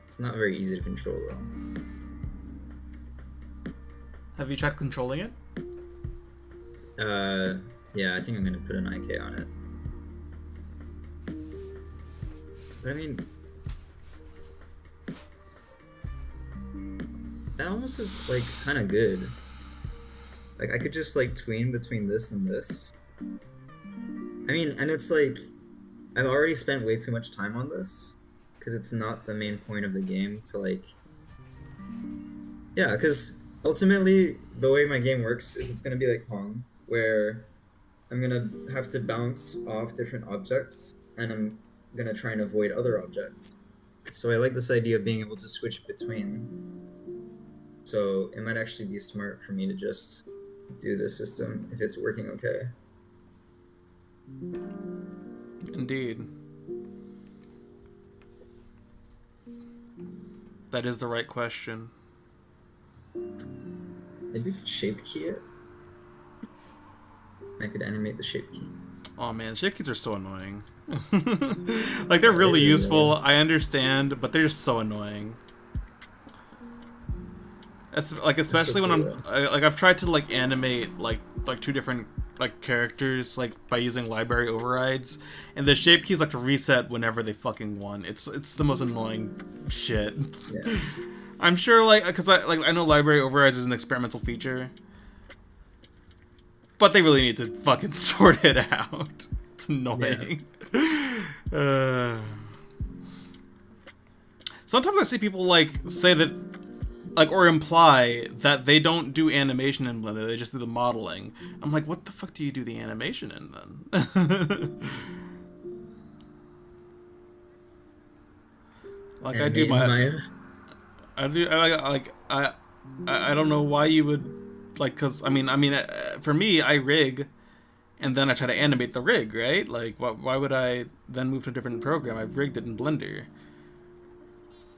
It's not very easy to control, though. Have you tried controlling it? Yeah, I think I'm gonna put an IK on it. But I mean... That almost is, like, kind of good. Like, I could just, like, tween between this and this. I mean, and it's like... I've already spent way too much time on this. Because it's not the main point of the game to, like... Yeah, because ultimately, the way my game works is it's gonna be like Pong, where I'm gonna have to bounce off different objects, and I'm gonna try and avoid other objects. So I like this idea of being able to switch between. So it might actually be smart for me to just do this system if it's working okay. Indeed. That is the right question. Maybe shape key it? I could animate the shape key. Oh man, shape keys are so annoying. Like, they're really useful, I understand, but they're just so annoying. Like, especially when I've tried to like animate like two different like characters like by using library overrides, and the shape keys like to reset whenever they fucking want. It's the most annoying shit. Yeah. I'm sure like because I know library overrides is an experimental feature, but they really need to fucking sort it out. It's annoying. Yeah. Sometimes I see people like say that, like, or imply that they don't do animation in Blender, they just do the modeling. I'm like, what the fuck do you do the animation in then? Like, I do my I don't know why you would, like, cause I mean, for me, I rig, and then I try to animate the rig, right? Like, why would I then move to a different program? I've rigged it in Blender.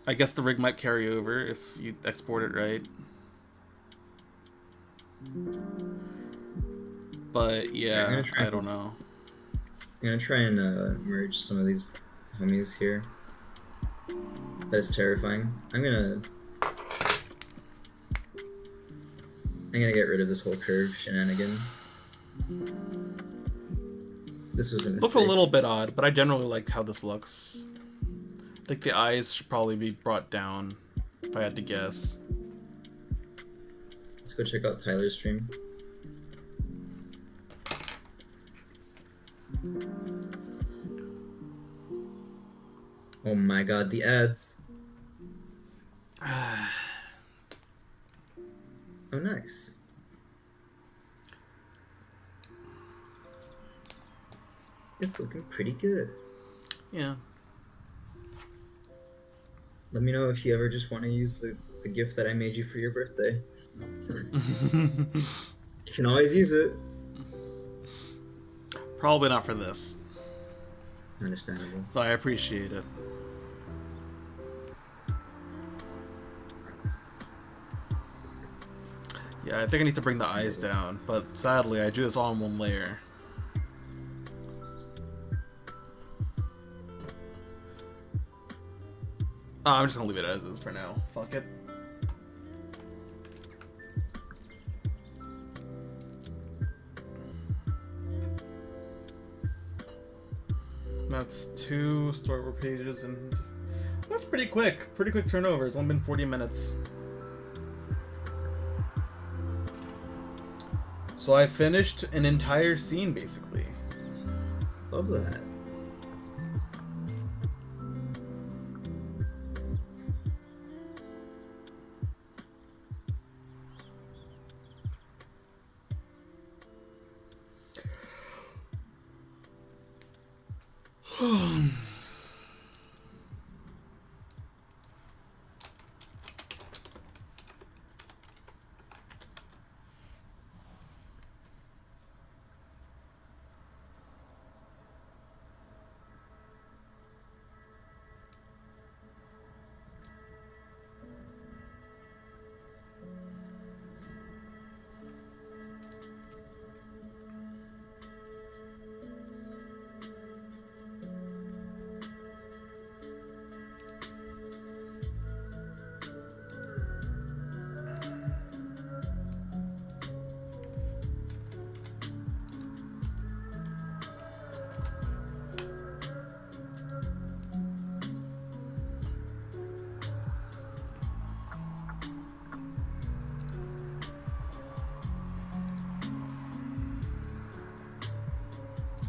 I guess the rig might carry over if you export it right. But Alright, yeah, I don't know. I'm gonna try and merge some of these homies here. That is terrifying. I'm gonna get rid of this whole curve shenanigan. This was a mistake. Looks a little bit odd, but I generally like how this looks. I think the eyes should probably be brought down, if I had to guess. Let's go check out Tyler's stream. Oh my god, the ads. Oh, nice. It's looking pretty good. Yeah. Let me know if you ever just want to use the gift that I made you for your birthday. You can always use it. Probably not for this. Understandable. So I appreciate it. Yeah, I think I need to bring the eyes down, but sadly I do this all in one layer. I'm just gonna leave it as is for now. Fuck it. That's 2 storyboard pages, and that's pretty quick. Pretty quick turnover. It's only been 40 minutes. So I finished an entire scene, basically. Love that.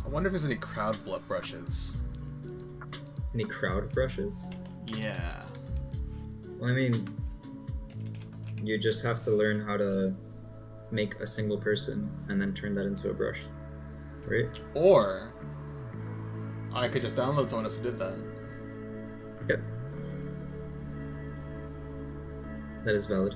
I wonder if there's any crowd brushes. Any crowd brushes? Yeah. Well, I mean, you just have to learn how to make a single person and then turn that into a brush, right? Or I could just download someone else who did that. Yep. That is valid.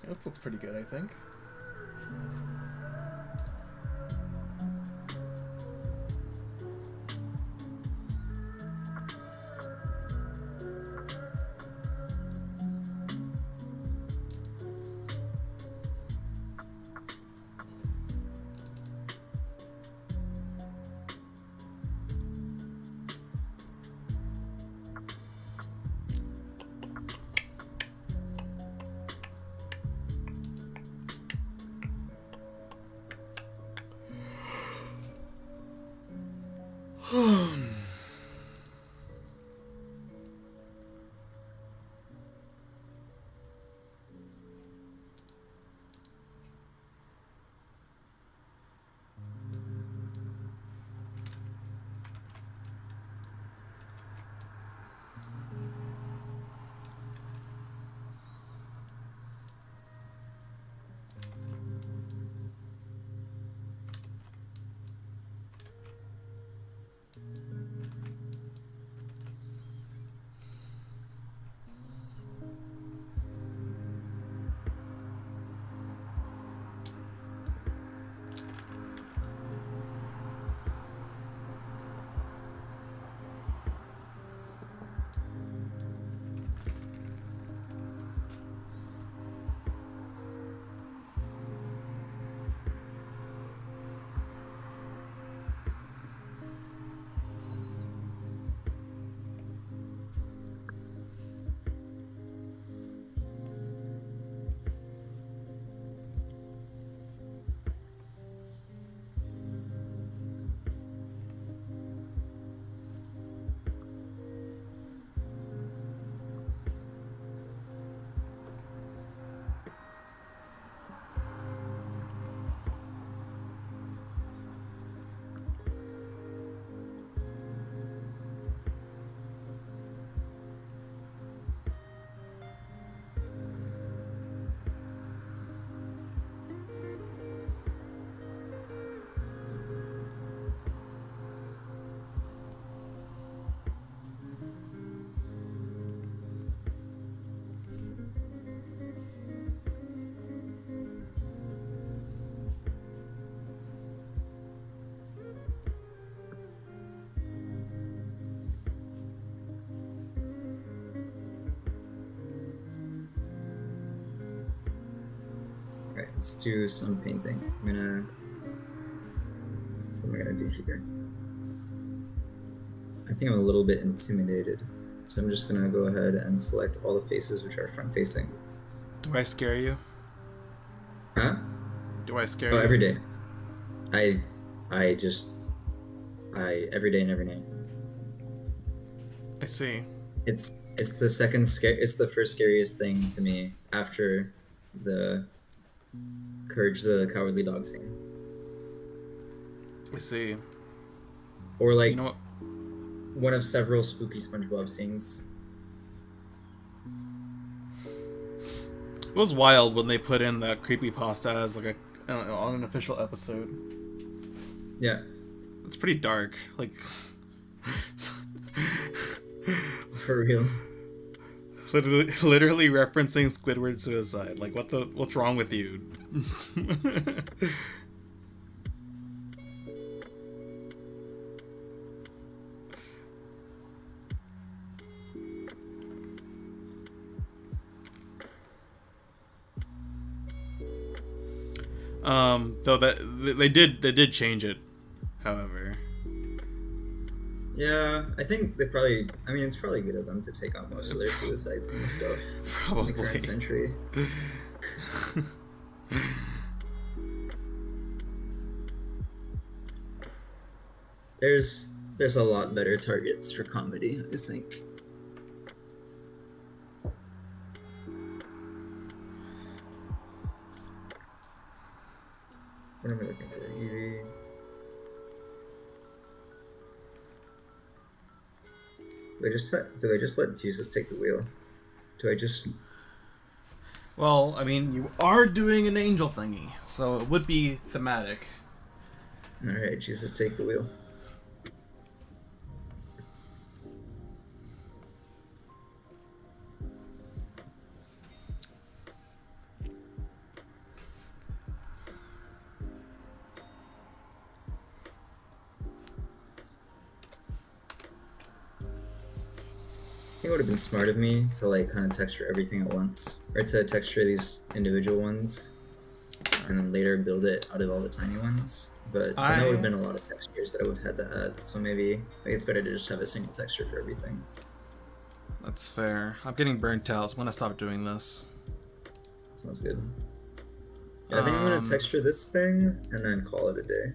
This looks pretty good, I think. let's do some painting. What am I gonna do here? I think I'm a little bit intimidated, so I'm just gonna go ahead and select all the faces which are front facing. Do I scare you? Huh? Do I scare Oh, you? every day. I every day and every night. I see. It's the second scare. It's the first scariest thing to me after the Courage the Cowardly Dog scene. I see. Or like You know what? one of several spooky SpongeBob scenes. It was wild when they put in that creepypasta as like on an official episode. Yeah. It's pretty dark. Like For real. literally referencing Squidward suicide. Like what's wrong with you? Though that they did change it, however. Yeah, I think they probably. I mean, it's probably good of them to take out most of their suicides and stuff in the current Probably. century. There's a lot better targets for comedy, I think. What am I looking for? Evie. Do I just let Jesus take the wheel? Do I just? Well, I mean, you are doing an angel thingy, so it would be thematic. All right, Jesus, take the wheel. I think it would have been smart of me to like kind of texture everything at once, or to texture these individual ones, and then later build it out of all the tiny ones. But that would have been a lot of textures that I would have had to add. So maybe it's better to just have a single texture for everything. That's fair. I'm getting burnt out, so I'm gonna stop doing this. Sounds good. Yeah, I think I'm gonna texture this thing and then call it a day.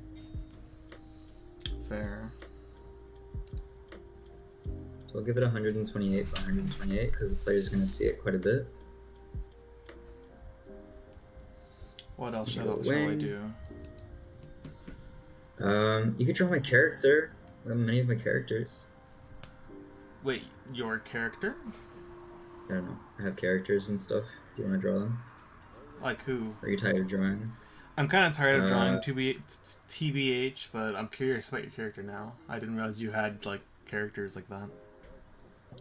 Fair. So I'll give it 128 by 128 because the player's gonna see it quite a bit. What else shall I Wing. do? You could draw my character. Many of my characters. Wait, your character? I don't know. I have characters and stuff. Do you want to draw them? Like who? Are you tired of drawing? I'm kind of tired of drawing TBH, but I'm curious about your character now. I didn't realize you had like characters like that.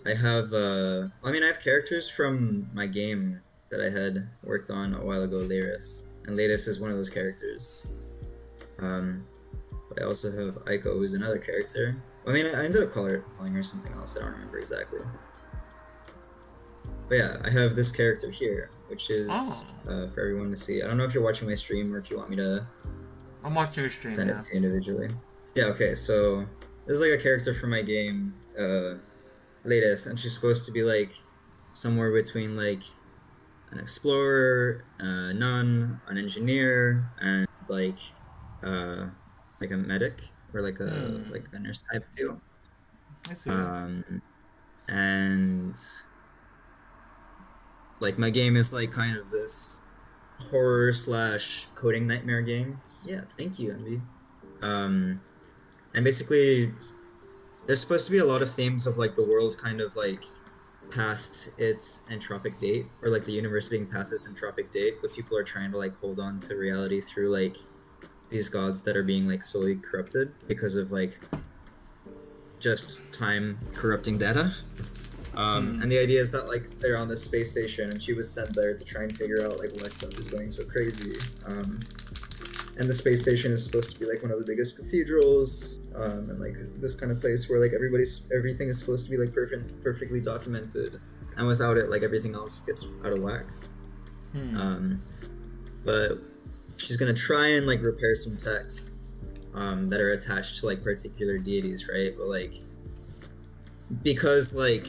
I have, I have characters from my game that I had worked on a while ago, Laris. And Laris is one of those characters. But I also have Aiko, who's another character. I ended up calling her something else, I don't remember exactly. But yeah, I have this character here, which is for everyone to see. I don't know if you're watching my stream or if you want me to I'm watching your stream. send it to you individually. Yeah, okay, so this is like a character from my game, Latest, and she's supposed to be like somewhere between like an explorer, a nun, an engineer, and like a medic or like a nurse type deal. I see. And like my game is like kind of this horror / coding nightmare game. Yeah, thank you, Envy. And basically there's supposed to be a lot of themes of like the world kind of like past its entropic date, or like the universe being past its entropic date, but people are trying to like hold on to reality through like these gods that are being like slowly corrupted because of like just time corrupting data. And the idea is that like they're on this space station and she was sent there to try and figure out like why stuff is going so crazy. And the space station is supposed to be like one of the biggest cathedrals, and like this kind of place where like everything is supposed to be like perfectly documented, and without it like everything else gets out of whack. But she's gonna try and like repair some texts that are attached to like particular deities, right? But like because like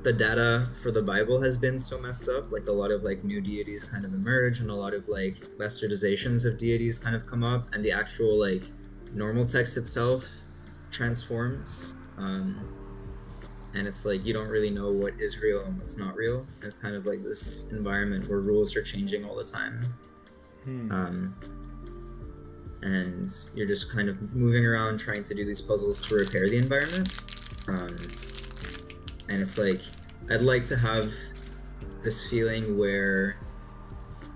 the data for the Bible has been so messed up, like a lot of like new deities kind of emerge and a lot of like bastardizations of deities kind of come up, and the actual like normal text itself transforms. And it's like you don't really know what is real and what's not real. And it's kind of like this environment where rules are changing all the time. And you're just kind of moving around trying to do these puzzles to repair the environment. And it's like, I'd like to have this feeling where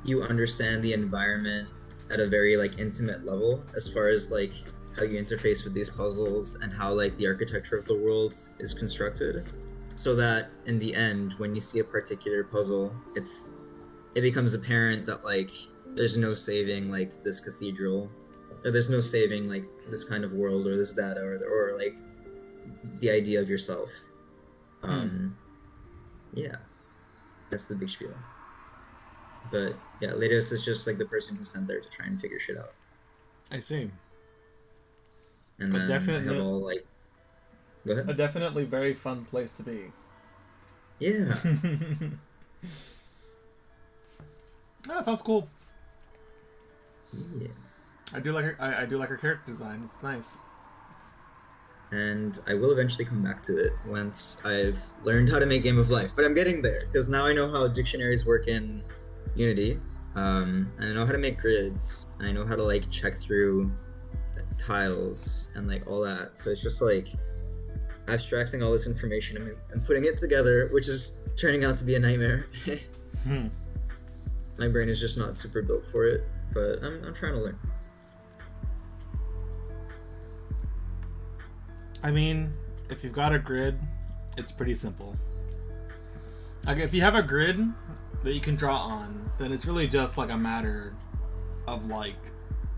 you understand the environment at a very like intimate level as far as like how you interface with these puzzles and how like the architecture of the world is constructed, so that in the end when you see a particular puzzle, it becomes apparent that like there's no saving like this cathedral, or there's no saving like this kind of world or this data or like the idea of yourself. Yeah, that's the big spiel. But yeah, Leidos is just like the person who's sent there to try and figure shit out. I see. And then I have all like, go ahead. A definitely very fun place to be. Yeah. That sounds cool. Yeah. I do like her character design. It's nice. And I will eventually come back to it once I've learned how to make Game of Life. But I'm getting there, because now I know how dictionaries work in Unity. And I know how to make grids. I know how to like check through tiles and like all that. So it's just like abstracting all this information and putting it together, which is turning out to be a nightmare. My brain is just not super built for it, but I'm trying to learn. I mean, if you've got a grid, it's pretty simple. Like, if you have a grid that you can draw on, then it's really just like a matter of like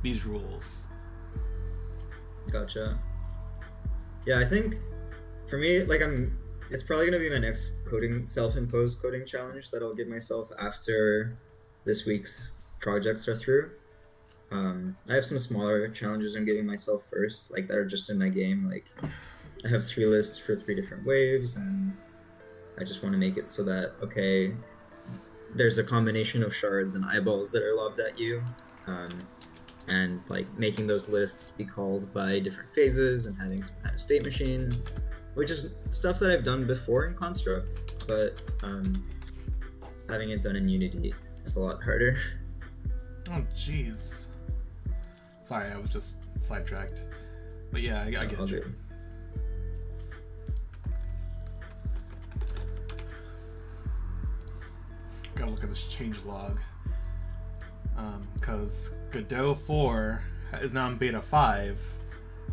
these rules. Gotcha. Yeah, I think for me, like it's probably gonna be my next self-imposed coding challenge that I'll give myself after this week's projects are through. I have some smaller challenges I'm giving myself first, like that are just in my game. Like I have 3 lists for 3 different waves, and I just want to make it so that, okay, there's a combination of shards and eyeballs that are lobbed at you, and like making those lists be called by different phases and having some kind of state machine, which is stuff that I've done before in Construct, but having it done in Unity is a lot harder. Oh, jeez. Sorry, I was just sidetracked. But yeah, I get you. Good. Gotta look at this change log. Because Godot 4 is now in beta 5,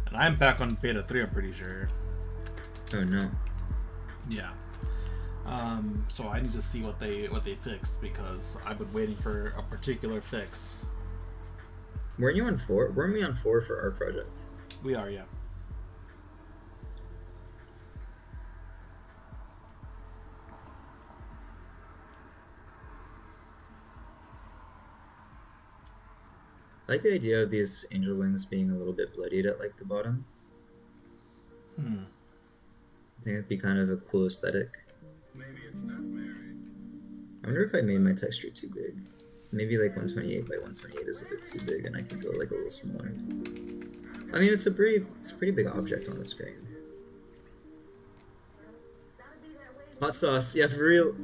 and I'm back on beta 3, I'm pretty sure. Oh no. Yeah. So I need to see what they fixed, because I've been waiting for a particular fix. Weren't you on 4? Weren't we on 4 for our project? We are, yeah. I like the idea of these angel wings being a little bit bloodied at like the bottom. I think it'd be kind of a cool aesthetic. Maybe it's not married. I wonder if I made my texture too big. Maybe like 128 by 128 is a bit too big, and I can go like a little smaller. I mean, it's a pretty big object on the screen. Hot sauce, yeah, for real.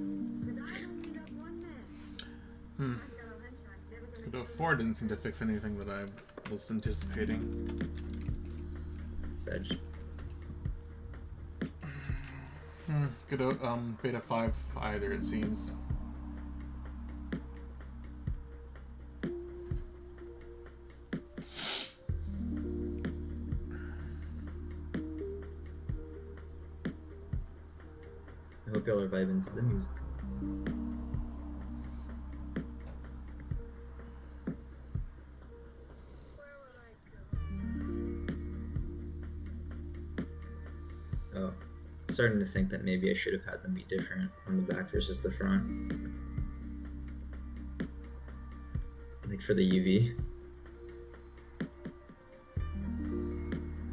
Godot 4 didn't seem to fix anything that I was anticipating. Sedge. Godot, beta 5 either, it seems. I hope y'all are vibing to the music. Oh, starting to think that maybe I should have had them be different on the back versus the front. Like clicked for the UV.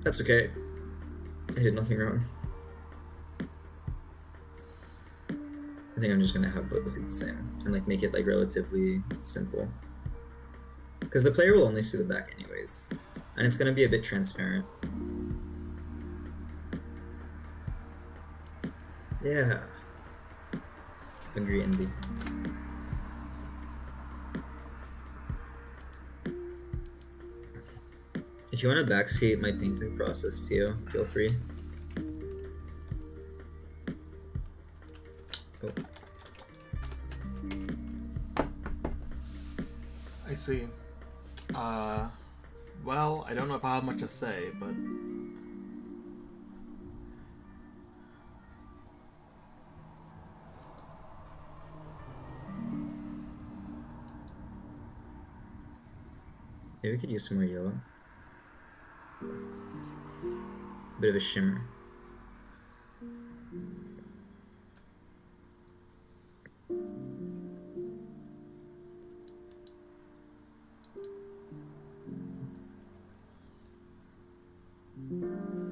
That's okay. I did nothing wrong. I think I'm just gonna have both be the same and like make it like relatively simple. Because the player will only see the back anyways. And it's gonna be a bit transparent. Yeah. Agree, Envy. If you want to backseat my painting process, Tio, feel free. Oh. I see. Well, I don't know if I have much to say, but Maybe we could use some more yellow. Bit of a shimmer.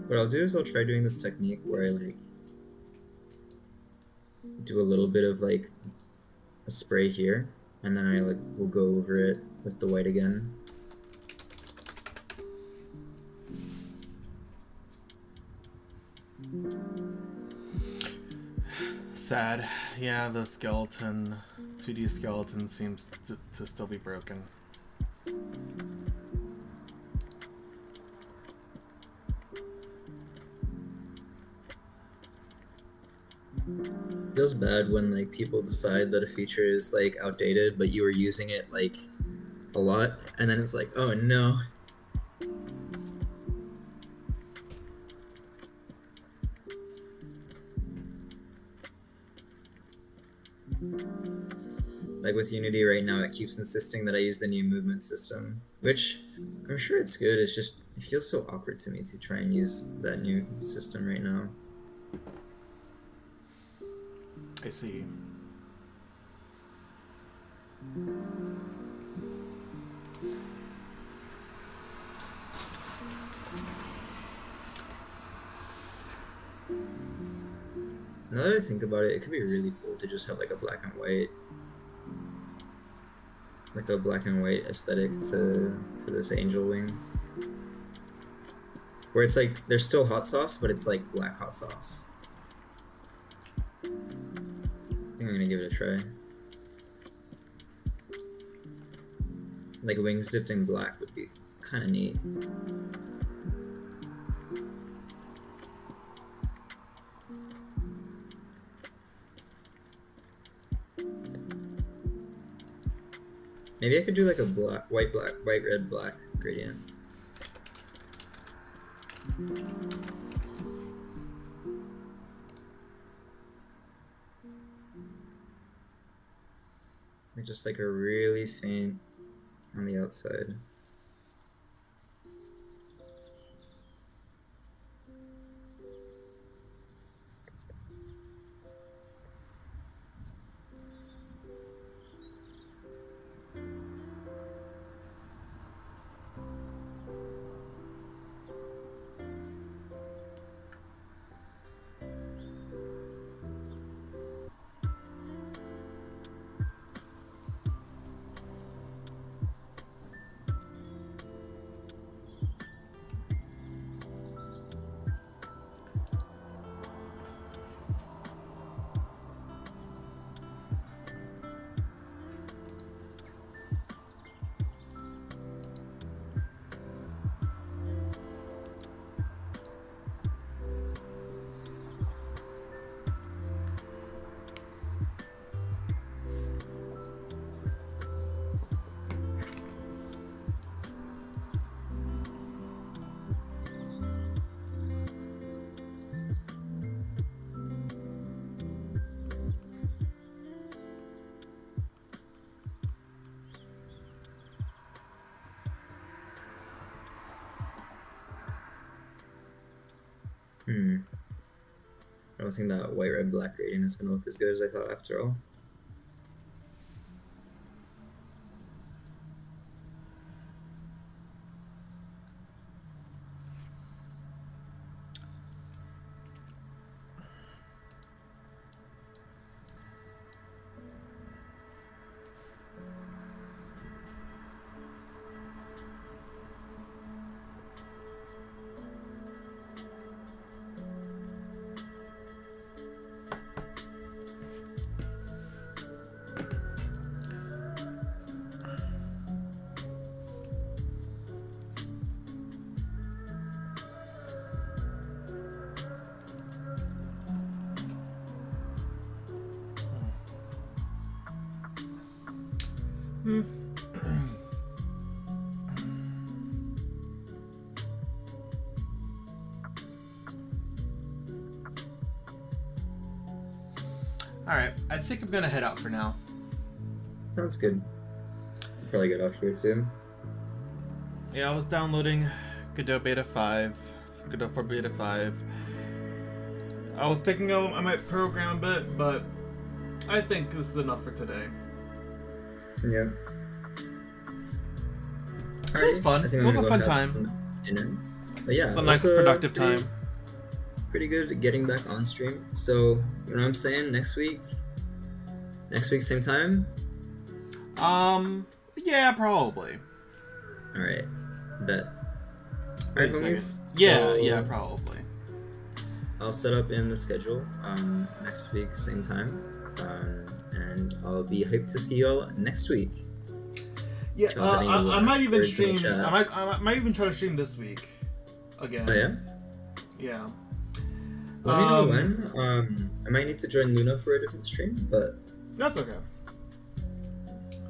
What I'll do is I'll try doing this technique where I like do a little bit of like a spray here, and then I like will go over it with the white again. sad. Yeah, the skeleton, 2D skeleton seems to still be broken. Feels bad when like people decide that a feature is like outdated, but you were using it like a lot, and then it's like, oh no. Like with Unity right now, it keeps insisting that I use the new movement system, which I'm sure it's good. It's just, it feels so awkward to me to try and use that new system right now. I see. Now that I think about it, it could be really cool to just have like a black and white aesthetic to this angel wing, where it's like there's still hot sauce, but it's like black hot sauce. I think I'm gonna give it a try. Like wings dipped in black would be kind of neat. Maybe I could do like a white, red, black gradient. Like just like a really faint on the outside. I don't think that white, red, black gradient is gonna look as good as I thought after all. Alright, I think I'm gonna head out for now. Sounds good. I'll probably get off here too. Yeah, I was downloading Godot Beta 5, Godot 4 Beta 5. I was thinking I might program a bit, but I think this is enough for today. Yeah. It was fun. It was a fun time. Dinner. But yeah, It's a nice, productive time. Pretty good getting back on stream. So, you know what I'm saying? Next week, same time? Yeah, probably. Alright. Bet. Wait Alright, a second. homies. Yeah, probably. I'll set up in the schedule next week, same time. And I'll be hyped to see y'all next week. Yeah, I might even words in the stream. chat? I might even try to stream this week again. Oh yeah? Yeah. Let me know when. I might need to join Luna for a different stream, but That's okay.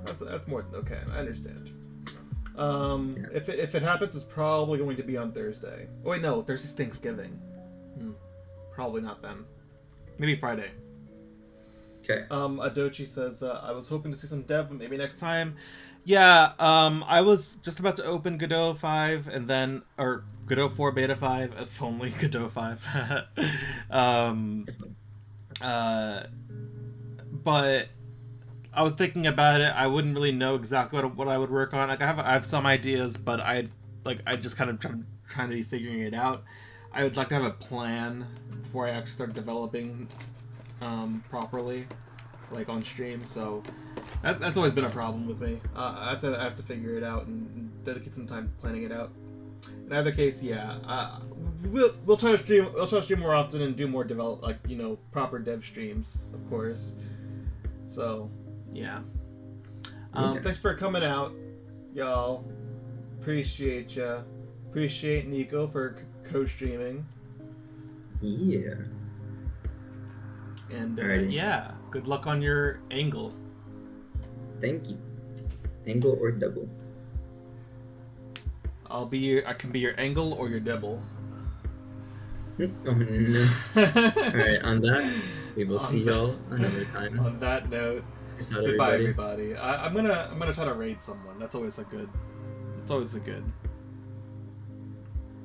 That's more than okay. I understand. If it happens, it's probably going to be on Thursday. Oh wait, no, Thursday's Thanksgiving. Probably not then. Maybe Friday. okay. Adochi says, I was hoping to see some dev, but maybe next time. Yeah, I was just about to open Godot 5 and then, or Godot 4 Beta 5, if only Godot 5. But I was thinking about it. I wouldn't really know exactly what I would work on. Like I have some ideas, but I just kind of trying to be figuring it out. I would like to have a plan before I actually start developing properly, like on stream. So that's always been a problem with me. I have to figure it out and dedicate some time planning it out. In either case, yeah, we'll try to stream. We'll try to stream more often and do more proper dev streams, of course. So, yeah. Thanks for coming out, y'all. Appreciate ya. Appreciate Nico for co-streaming. Yeah. And Alrighty. yeah, good luck on your angle. Thank you. Angle or double? I can be your angle or your double. Oh no. Alright, on that, we will see y'all another time. On that note, Peace out, goodbye, everybody. everybody. I'm gonna try to raid someone. That's always a good. It's always a good.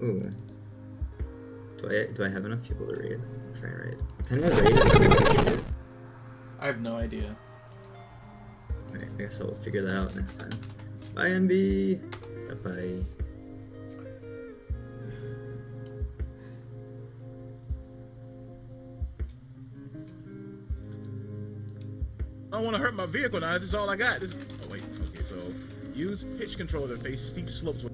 Ooh. Do I have enough people to raid? I can try and raid. Can I raid? I have no idea. Alright, I guess I'll figure that out next time. Bye, NB. Bye-bye. I don't want to hurt my vehicle now. This is all I got. Oh, wait. Okay, so use pitch control to face steep slopes.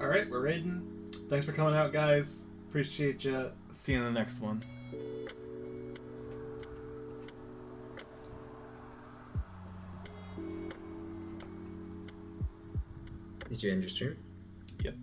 Alright, we're raiding. Thanks for coming out, guys. Appreciate ya. See you in the next one. Did you end your stream? Yep.